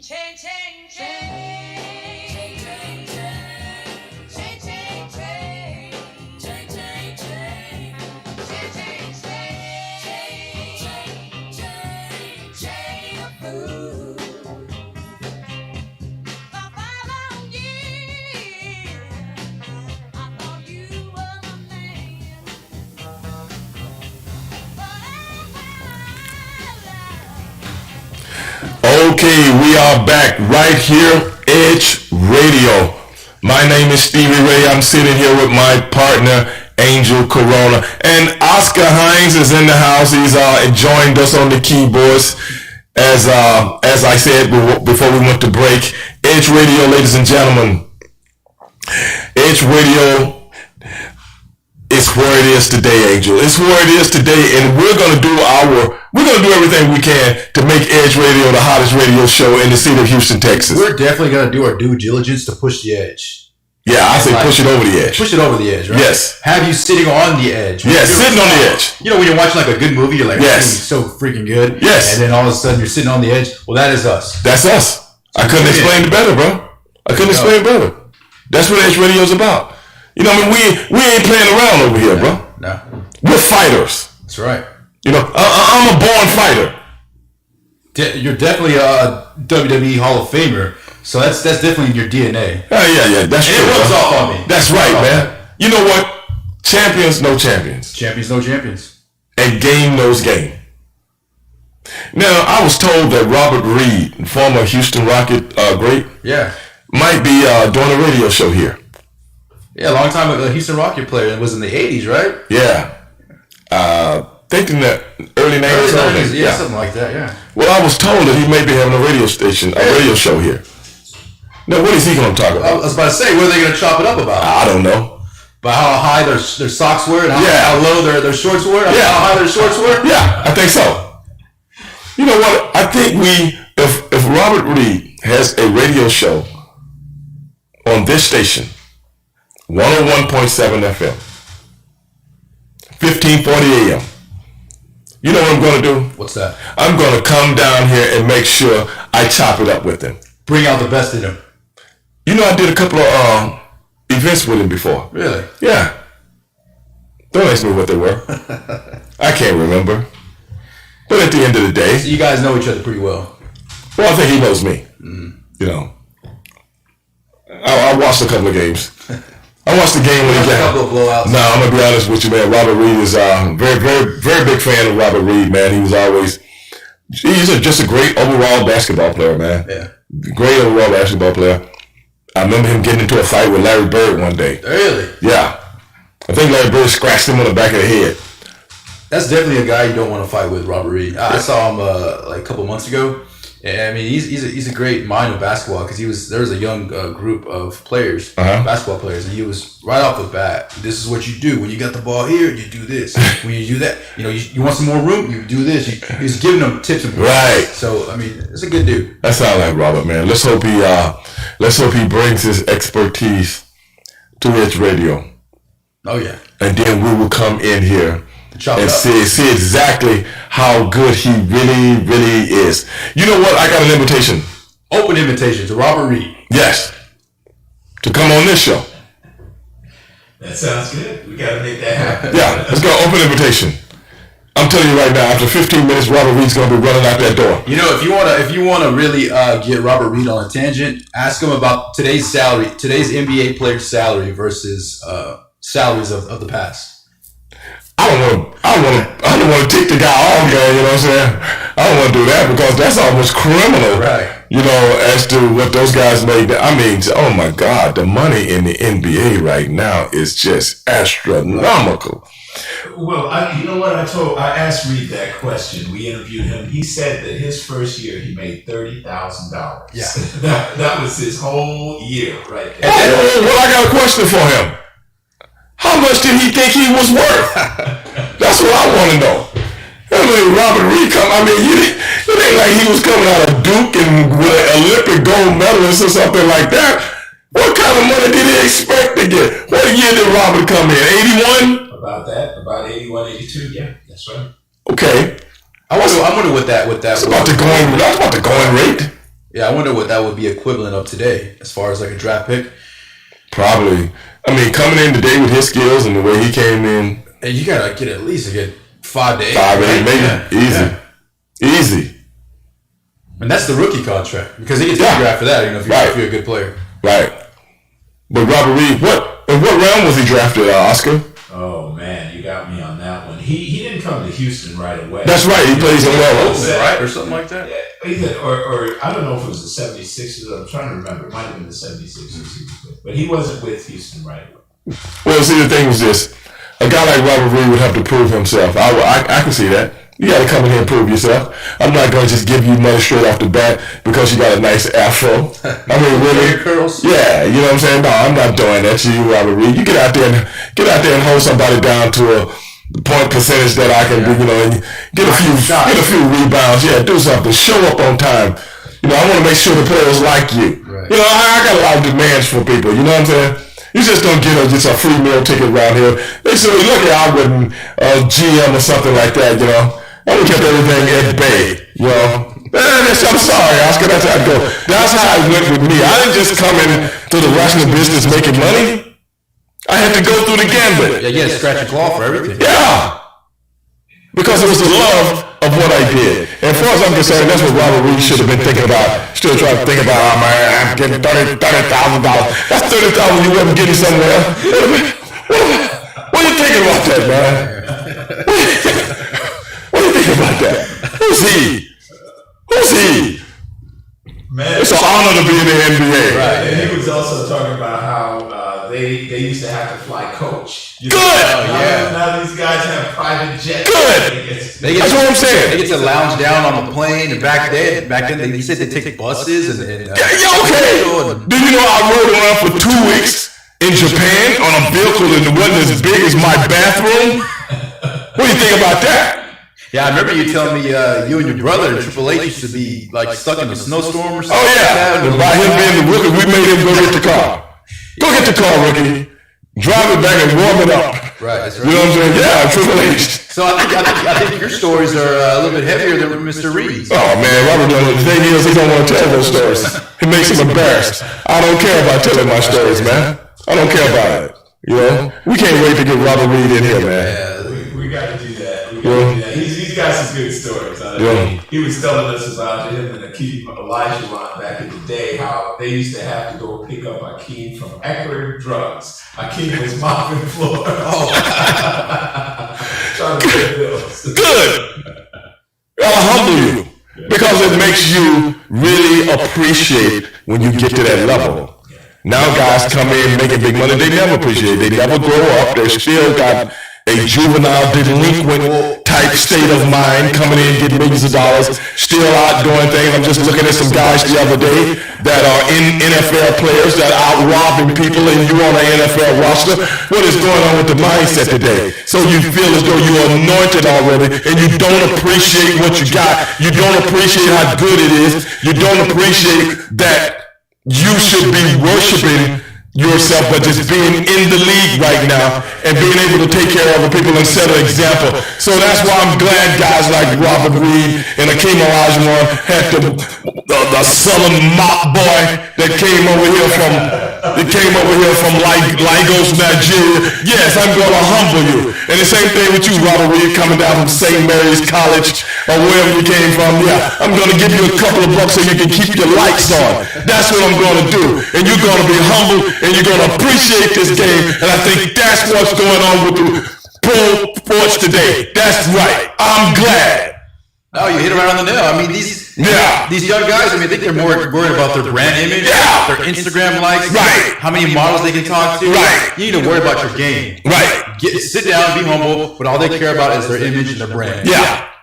Chain, chain, chain. Chain, chain, chain. Chain, chain, chain. Chain, chain, chain. Chain, chain, chain. Chain, chain, chain of food. For 5 long years, I thought you were my man. Okay, we are back right here, Edge Radio. My name is Stevie Ray. I'm sitting here with my partner, Angel Corona. And Oscar Hines is in the house. He's joined us on the keyboards. As I said before we went to break, Edge Radio, ladies and gentlemen. Edge Radio is where it is today, Angel. It's where it is today, and we're gonna do everything we can to make Edge Radio the hottest radio show in the city of Houston, Texas. We're definitely gonna do our due diligence to push the edge. Yeah, I say push it over the edge. Push it over the edge, right? Yes. Have you sitting on the edge? Yes, sitting on the edge. You know, when you're watching like a good movie, you're like, yes, it's so freaking good. Yes. And then all of a sudden you're sitting on the edge. Well, that is us. That's us. I couldn't explain it better, bro. I couldn't explain it better. That's what Edge Radio is about. You know, I mean, we ain't playing around over here, bro. No. We're fighters. That's right. You know, I'm a born fighter. You're definitely a WWE Hall of Famer, so that's definitely in your DNA. Yeah, that's true. It rubs off on me. That's right, man. You know what? Champions know champions. Champions know champions. And game knows game. Now, I was told that Robert Reed, former Houston Rocket great, might be doing a radio show here. Yeah, a long time ago, a Houston Rocket player. It was in the 80s, right? Yeah. Thinking that early 90s. Early 90s, yeah, something like that, yeah. Well, I was told that he may be having a radio show here. Now, what is he going to talk about? I was about to say, what are they going to chop it up about? I don't know. About how high their socks were and how low their shorts were? How high their shorts were? Yeah, I think so. You know what? I think if Robert Reed has a radio show on this station, 101.7 FM, 1540 AM, you know what I'm going to do? What's that? I'm going to come down here and make sure I chop it up with him. Bring out the best in him. You know, I did a couple of events with him before. Really? Yeah. Don't ask me what they were. I can't remember. But at the end of the day... So you guys know each other pretty well. Well, I think he knows me. Mm. You know. I watched a couple of games. I watched the game when he got... a couple of blowouts. No, I'm going to be honest with you, man. Robert Reed is very, very, very big fan of Robert Reed, man. He was always... He's just a great overall basketball player, man. Yeah. Great overall basketball player. I remember him getting into a fight with Larry Bird one day. Really? Yeah. I think Larry Bird scratched him on the back of the head. That's definitely a guy you don't want to fight with, Robert Reed. I saw him like a couple months ago. And I mean, he's a great mind of basketball because there was a young group of players, basketball players, and he was right off the bat. This is what you do when you got the ball here. You do this. When you do that, you want some more room. You do this. He's giving them tips and right. So I mean, it's a good dude. That sounds like Robert, man. Let's hope he brings his expertise to Edge Radio. Oh yeah. And then we will come in here and see exactly how good he really, really is. You know what? I got an invitation. Open invitation to Robert Reed. Yes. To come on this show. That sounds good. We got to make that happen. Yeah, let's go. Open invitation. I'm telling you right now, after 15 minutes, Robert Reed's going to be running out that door. You know, if you want to really get Robert Reed on a tangent, ask him about today's NBA player's salary versus salaries of the past. I don't want to take the guy off there, you know what I'm saying? I don't want to do that because that's almost criminal. Right. You know, as to what those guys make. I mean, oh my God, the money in the NBA right now is just astronomical. Well, you know what I asked Reed that question. We interviewed him. He said that his first year he made $30,000. Yeah. that was his whole year right there. Well, I got a question for him. How much did he think he was worth? That's what I want to know. I mean, Robert Reed it ain't like he was coming out of Duke and with an Olympic gold medalist or something like that. What kind of money did he expect to get? What year did Robert come in? 81? About 81, 82. Yeah, that's right. Okay. I wonder what that that's about the going rate. Yeah, I wonder what that would be equivalent of today as far as like a draft pick. Probably. I mean, coming in today with his skills and the way he came in. And you gotta get at least 5 to 8. 5 to 8, maybe. Yeah. Easy. And that's the rookie contract because he gets the draft for that. If you're a good player. Right. But Robert Reed, in what round was he drafted, Oscar? Oh man, you got me on that one. He didn't come to Houston right away. That's right. He plays in Wells, right, or something like that. Yeah, or I don't know if it was the 76ers. I'm trying to remember. It might have been the 76ers, but he wasn't with Houston right away. Well, see, the thing was this: a guy like Robert Reed would have to prove himself. I can see that. You got to come in here and prove yourself. I'm not going to just give you money straight off the bat because you got a nice afro. I mean, really? Curls? Yeah, you know what I'm saying? No, I'm not doing that to you, Robert Reed. You get out there and hold somebody down to a point percentage that I can do, and get a few rebounds. Yeah, do something. Show up on time. I want to make sure the players like you. Right. I got a lot of demands for people. You know what I'm saying? You just don't get just a free meal ticket around here. They say, look, I wouldn't GM or something like that, I would kept everything at bay, I'm sorry, Oscar, that's how it goes. That's how it went with me. I didn't just come into the Russian business making money. I had to go through the gambit. Yeah, you had to scratch your claw for everything. Yeah. Because it was the love of what I did. And as far as I'm concerned, that's what Robert Reed should have been thinking about. Still trying to think about, I'm getting $30,000. That's $30,000 you wasn't getting somewhere. What are you thinking about that, man? What do you think about that? Who's he? Man, it's an honor to be in the NBA. Right. And he was also talking about how they used to have to fly coach. Good. Now these guys have private jets. Good. That's what I'm saying. They get to lounge down on the plane, and back then they said they take buses and okay. Do you know I rode around for 2 weeks in Japan on a vehicle that wasn't as big as my bathroom? What do you think about that? Yeah, I remember you telling me you and your brother in Triple H used to be stuck in a snowstorm or something. Oh yeah, and by him being the rookie, we made him go get the car. Go get the car, rookie. Drive it back and warm it up. Right, that's right. You know what I'm saying? Yeah, Triple H. So I think your stories are a little bit heavier than Mr. Reed's. Oh man, Robert, the thing is, he don't want to tell those stories. It makes him embarrassed. I don't care about telling my stories, man. I don't care about it. We can't wait to get Robert Reed in here, man. Yeah, we got to do that. He's got some good stories. He was telling us about him and Akeem Olajuwon back in the day, how they used to have to go pick up Akeem from Eckerd Drugs. Akeem was mopping the floor. Trying to pay bills. Good. I'll humble you because it makes you really appreciate when you get to that level. Now guys come in making big money, they never appreciate it. They never grow up. They still got a juvenile delinquent type state of mind, coming in, getting millions of dollars, still out doing things. I'm just looking at some guys the other day that are in NFL players that are out robbing people, and you on an NFL roster. What is going on with the mindset today? So you feel as though you're anointed already, and you don't appreciate what you got. You don't appreciate how good it is. You don't appreciate that you should be worshiping yourself, but just being in the league right now and being able to take care of other people and set an example. So that's why I'm glad guys like Robert Reed and Akeem Olajuwon had the Southern mop boy that came over here from Lagos, Nigeria. Yes, I'm going to humble you. And the same thing with you, Robert Reed, coming down from St. Mary's College or wherever you came from. Yeah, I'm going to give you a couple of bucks so you can keep your lights on. That's what I'm going to do. And you're going to be humble and you're going to appreciate this game. And I think that's what's going on with the pro sports today. That's right. I'm glad. Oh, you hit it right on the nail. I mean, these young guys, I think they're more worried about their brand image, their Instagram likes, how many models they can talk to. You need to worry about your game. Sit down, be humble, but all they care about is their image and their brand.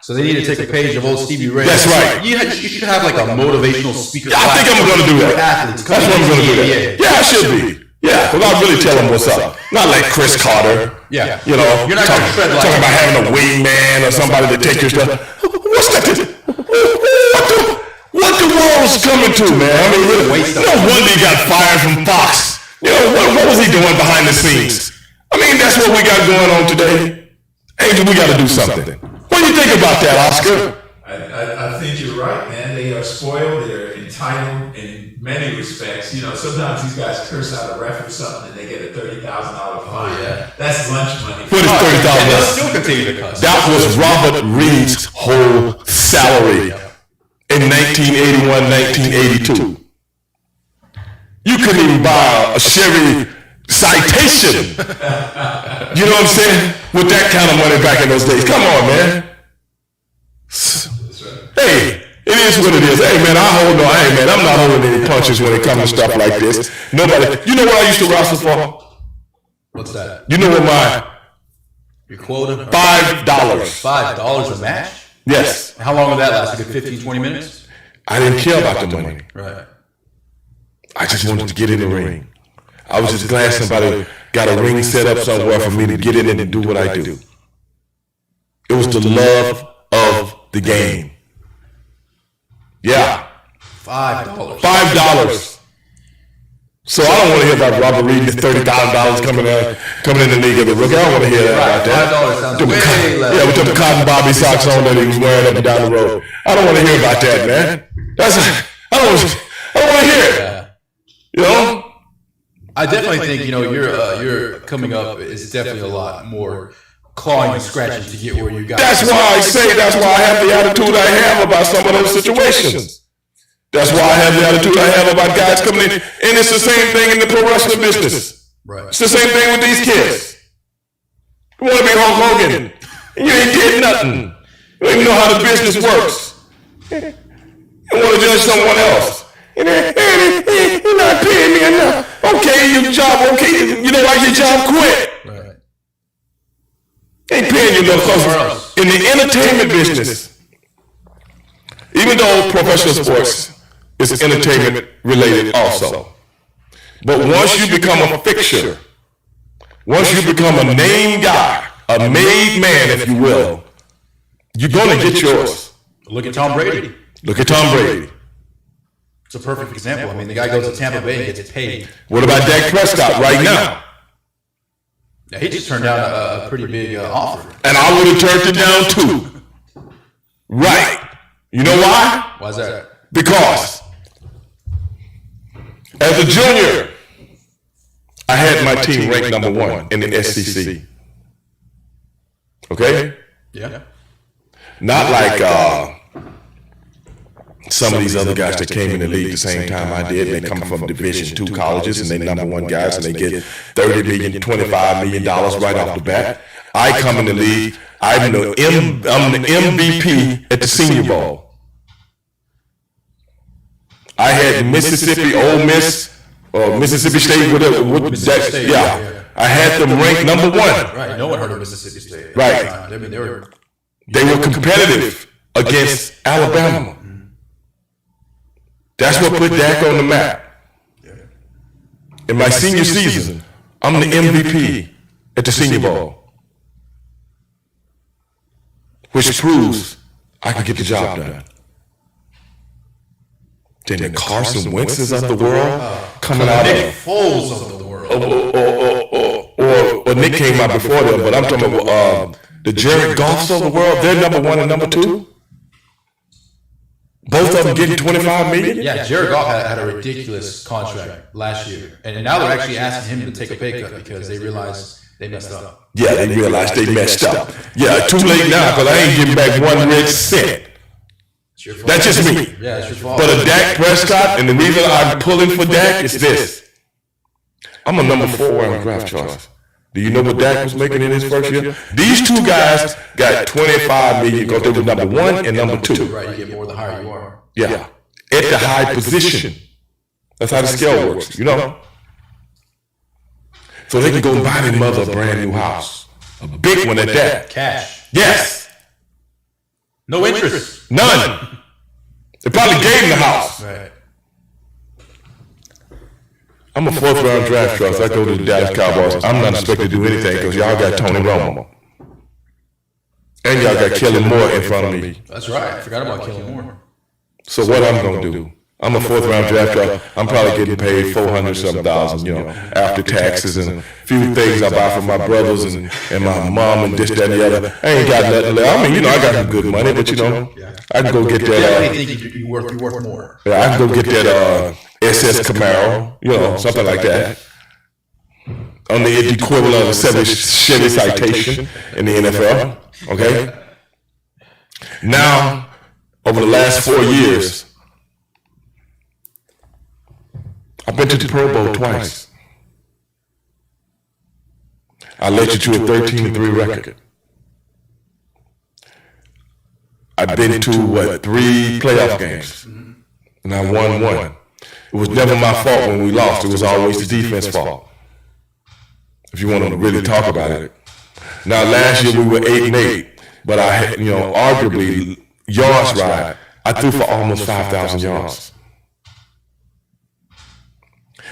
So they need to take a page of old Stevie Ray. That's right. You should have like a motivational speaker. I think I'm going to do that. Athletes. That's what I'm going to do. Yeah, I should be. Yeah, because I really tell them what's up. Not like Chris Carter. Yeah. You know, you're not going to tread like talking about having a wingman or somebody to take your stuff. What's that? What the world's coming to, man? I mean, really, no wonder he got fired from Fox. You know, what was he doing behind the scenes? I mean, that's what we got going on today. Angel, we got to do something. What do you think about that, Oscar? I think you're right, man. They are spoiled. They're entitled in many respects. You know, sometimes these guys curse out a ref or something and they get a $30,000 fine. That's lunch money. What is $30,000? They'll still continue to cuss. That was Robert Reed's whole salary in 1981, 1982. You couldn't even buy a Chevy Citation. You know what I'm saying? With that kind of money back in those days. Come on, man. Hey, it is what it is. Hey, man, Hey, man, I'm not holding any punches when it comes to stuff like this. Nobody. You know what I used to wrestle for? What's that? You know what Your quota? $5. $5 a match? Yes. How long would that last? Like 15, 20 minutes? I didn't care about the money. Right. I just wanted to get in the ring. I was just glad somebody got a ring set up somewhere for me to get in and do what I do. It was the love of the game. Yeah. $5. $5. So I don't want to hear about Robert Reed and $30,000 coming in the league as a rookie. I don't want to hear about that. $5 sounds way less. Yeah, with them cotton bobby socks on that he was wearing up and down the road. I don't want to hear about that, man. I don't want to hear it. You know? I definitely think, you're coming up is definitely a lot more clawing and scratching to get where you got. That's why I have the attitude I have about some of those situations. That's why I have the attitude I have about guys coming in. And it's the same thing in the pro wrestling business. Right. It's the same thing with these kids. You want to be Hulk Hogan, and you ain't did nothing. You don't even know how the business works. You want to judge someone else. And you're not paying me enough. Okay, your job, okay. You don't like your job, quit. Right. Ain't paying you enough because in the entertainment business, even though professional sports is entertainment related also, but once you become a fixture, once you become a named guy, a made man, if you will, you're going to get yours. Look at Tom Brady. Look at Tom Brady. It's a perfect example. I mean, the guy goes to Tampa Bay and gets paid. What about Dak Prescott right now? Yeah, he just turned down a pretty big offer. And I would have turned it down too. Right. You know why? Why's that? Because as a junior, I had my team ranked number 1 in the SEC. Okay? Yeah. Not like some of these other guys that came in the league the same time I did. They come from Division II colleges and they number 1 guys and they get $30 million, $25 million right off the bat. I come in the league. I'm the MVP at the Senior Bowl. I had Mississippi, Ole Miss, or Mississippi State, whatever. State, yeah. I had them ranked number 1. Right. No one heard of Mississippi State. Right. I mean, they were competitive against Alabama. That's what put Dak on the map. In my senior season, I'm the MVP at the Senior Bowl, which proves I can get the job done. Then the Carson Wentz's of the world coming out Nick of Foles of the world. or Nick came out before them, but I'm talking about the Jared Goffs of the world. They're number 1 and number 2. Both of them getting $25 million. Yeah, Jared Goff had a ridiculous contract last year, and now they're actually asking him to take a pay cut because they realize they messed up. Yeah, they realized they messed up. Yeah, too late now because I ain't getting back 1 red cent. That's just me. Yeah, it's your fault. But a Dak Prescott, and the reason I'm pulling for Dak is this. I'm a number 4 on draft charts. Do you know what Dak was making in his first year? These 2 guys got $25 million because they were number 1 and number 2. Right, you get more the higher you are. Yeah, at the high position. That's how the scale works, you know? So they can go buy their mother a brand new house. A big one at that. Cash. Yes. No interest. None. They probably gave him the house. Right. I'm a 4th round draft trust. I go to the Dallas Cowboys. I'm not expected to do anything because y'all got Tony Romo. And y'all got Kellen Moore in front of me. That's right. I forgot about Kellen Moore. So what I'm going to do? I'm a 4th round draft trust. I'm probably getting paid $400,000, you know, after taxes and a few things I buy for my brothers and my mom and this, that, and the other. I ain't got nothing left. I mean, you know, I got some good money, but you know, I can go get that. I think you're worth more. Yeah, I can go get that SS Camaro, you know, something like that. On the equivalent of a Chevy Citation in the NFL. Okay. Now, over the last 4 years, I've been to the Pro Bowl twice. I led you to a 13-3 record. I've been to, 3 playoff games, and I won 1. It was never my fault when we lost. It was always the defense's fault, if you want to really talk about it. Now, last year we were 8-8, but I had, you know, arguably, yards ride, I threw for almost 5,000 yards.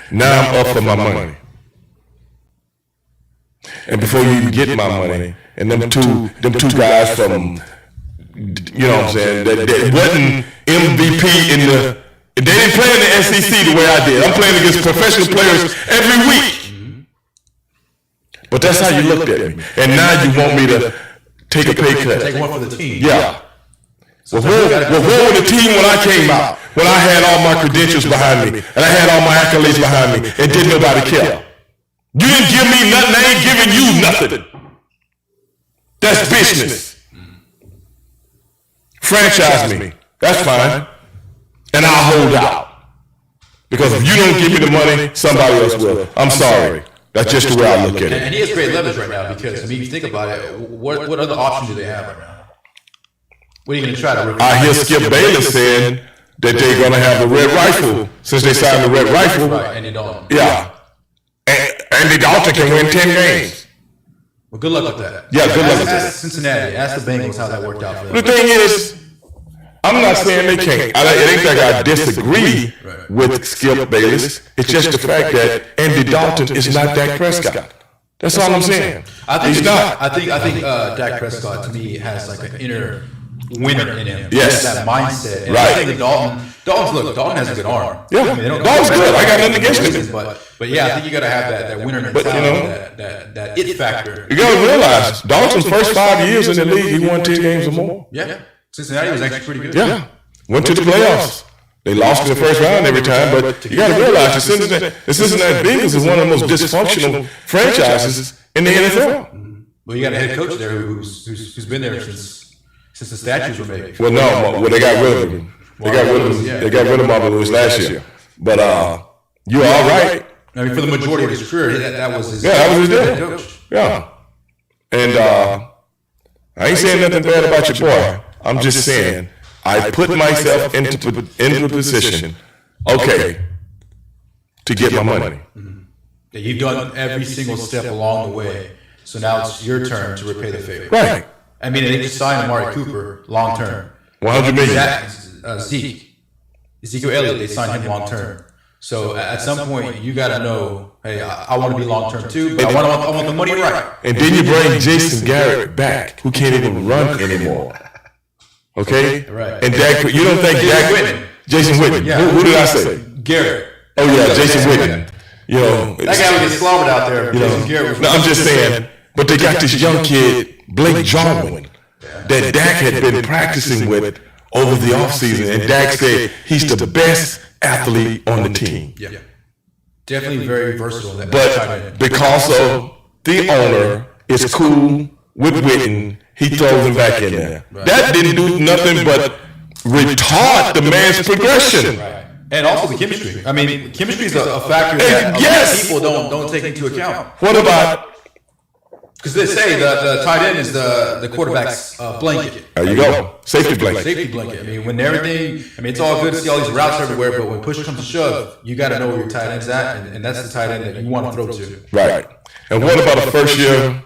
Now I'm up for my money. And before you even get my money, and them two guys from, you know what I'm saying, that wasn't MVP in the, they didn't play in the SEC the way I did. I'm playing against professional players every week. But that's how you looked at me. And now you want me to take a pay cut. Take one for the team. Yeah. Well, where were the team when I came out? When I had all my credentials behind me, and I had all my accolades behind me, and didn't nobody care. You didn't give me nothing, I ain't giving you nothing. That's business. Franchise me. That's fine. And I'll hold out. Because if you don't give me the money, somebody else will. I'm sorry. That's just the way I look at it. And he has great leverage right now because, I mean, if you think about it, what other options do they have right now? What are you going to try to? I hear Skip Bayless saying that they're going to have the red rifle since they signed the red rifle. Right, Andy Dalton. Yeah. And Andy Dalton can win 10 games. Well, good luck with that. Yeah, good luck with that. Ask Cincinnati. Ask the Bengals how that worked out for them. The thing is, I'm not saying they can't. It ain't like I disagree with Skip Bayless. It's just the fact that Andy Dalton is not Dak Prescott. That's all I'm saying. I think he's not. I think Dak Prescott to me has like an inner winner in him. Yes. That mindset. And Right. I think Dalton has a good arm. Yeah. I mean, Dalton's good. I got nothing against him. But yeah, I think you got to have that winner mentality, you know, that it factor. You got to realize, Dalton's first 5 years in the league, he won 10 games or more. Yeah. Cincinnati was actually pretty good. Yeah. Went to the playoffs. They lost in the first round every time, but you got to realize the Cincinnati Bengals is one of the most dysfunctional franchises in the NFL. Well, you got a head coach there who's been there since the statues were made. Well, no, they got rid of him. They got rid of Marvin Lewis last year. But you're all right. I mean, for the majority of his career, that was his. Yeah, that was his head deal. coach. Yeah. And I ain't saying nothing bad about your boy. I'm just saying I put myself into the position okay, to get my money. Yeah, you've done every single step along the way. So now it's your turn to repay the favor. Right. I mean, they just signed Amari Cooper long term. $100 million. Ezekiel Elliott, they signed him long term. So at some point, you got to know, hey, I want to be long term too, but I want the money right. And then you bring Jason Garrett back, who can't even run anymore. Okay? Right. And Dak, you don't think Dak, Jason Witten. Yeah. Who did I say? Garrett. Oh yeah, Jason Witten. You know, that guy would get slobbered out there. You know, no, I'm just saying. But they got this young kid, Blake Jarwin, that Dak had been practicing with over the offseason, and Dak said he's the best athlete on the team. Yeah. Definitely very versatile. But because of the owner is cool with Witten, he throws him back in there. Right. That didn't do nothing but retard the man's progression. Right. And also the chemistry. I mean, chemistry is a factor that a lot of people don't take into account. What about? Because they say the tight end is the quarterback's blanket. There you go. Safety blanket. Safety blanket. I mean, when everything, it's all good to see all these routes everywhere, but when push comes to shove, you got to know where your tight end's at, and that's the tight end that you want to throw to. Right. And what about a first year?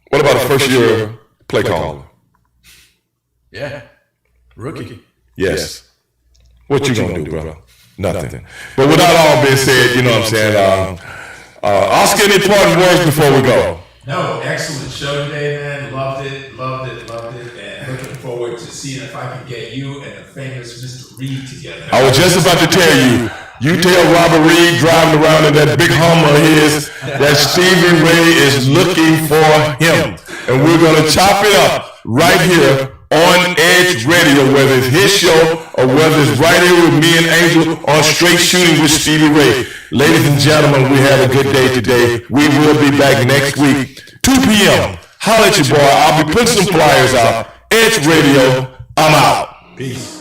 What about a first year play caller? Yeah. Rookie. Yes. What you gonna do, brother? Nothing. But with that all being said, you know what I'm saying? Oscar, any important words before we go? No, excellent show today, man. Loved it. And looking forward to seeing if I can get you and the famous Mr. Reed together. I was just about to tell you. You tell Robert Reed driving around in that big Hummer of his that Stevie Ray is looking for him. And we're going to chop it up right here on Edge Radio, whether it's his show or whether it's right here with me and Angel on Straight Shooting with Stevie Ray. Ladies and gentlemen, we have a good day today. We will be back next week, 2 p.m. Holla at your boy. I'll be putting some flyers out. Edge Radio, I'm out. Peace.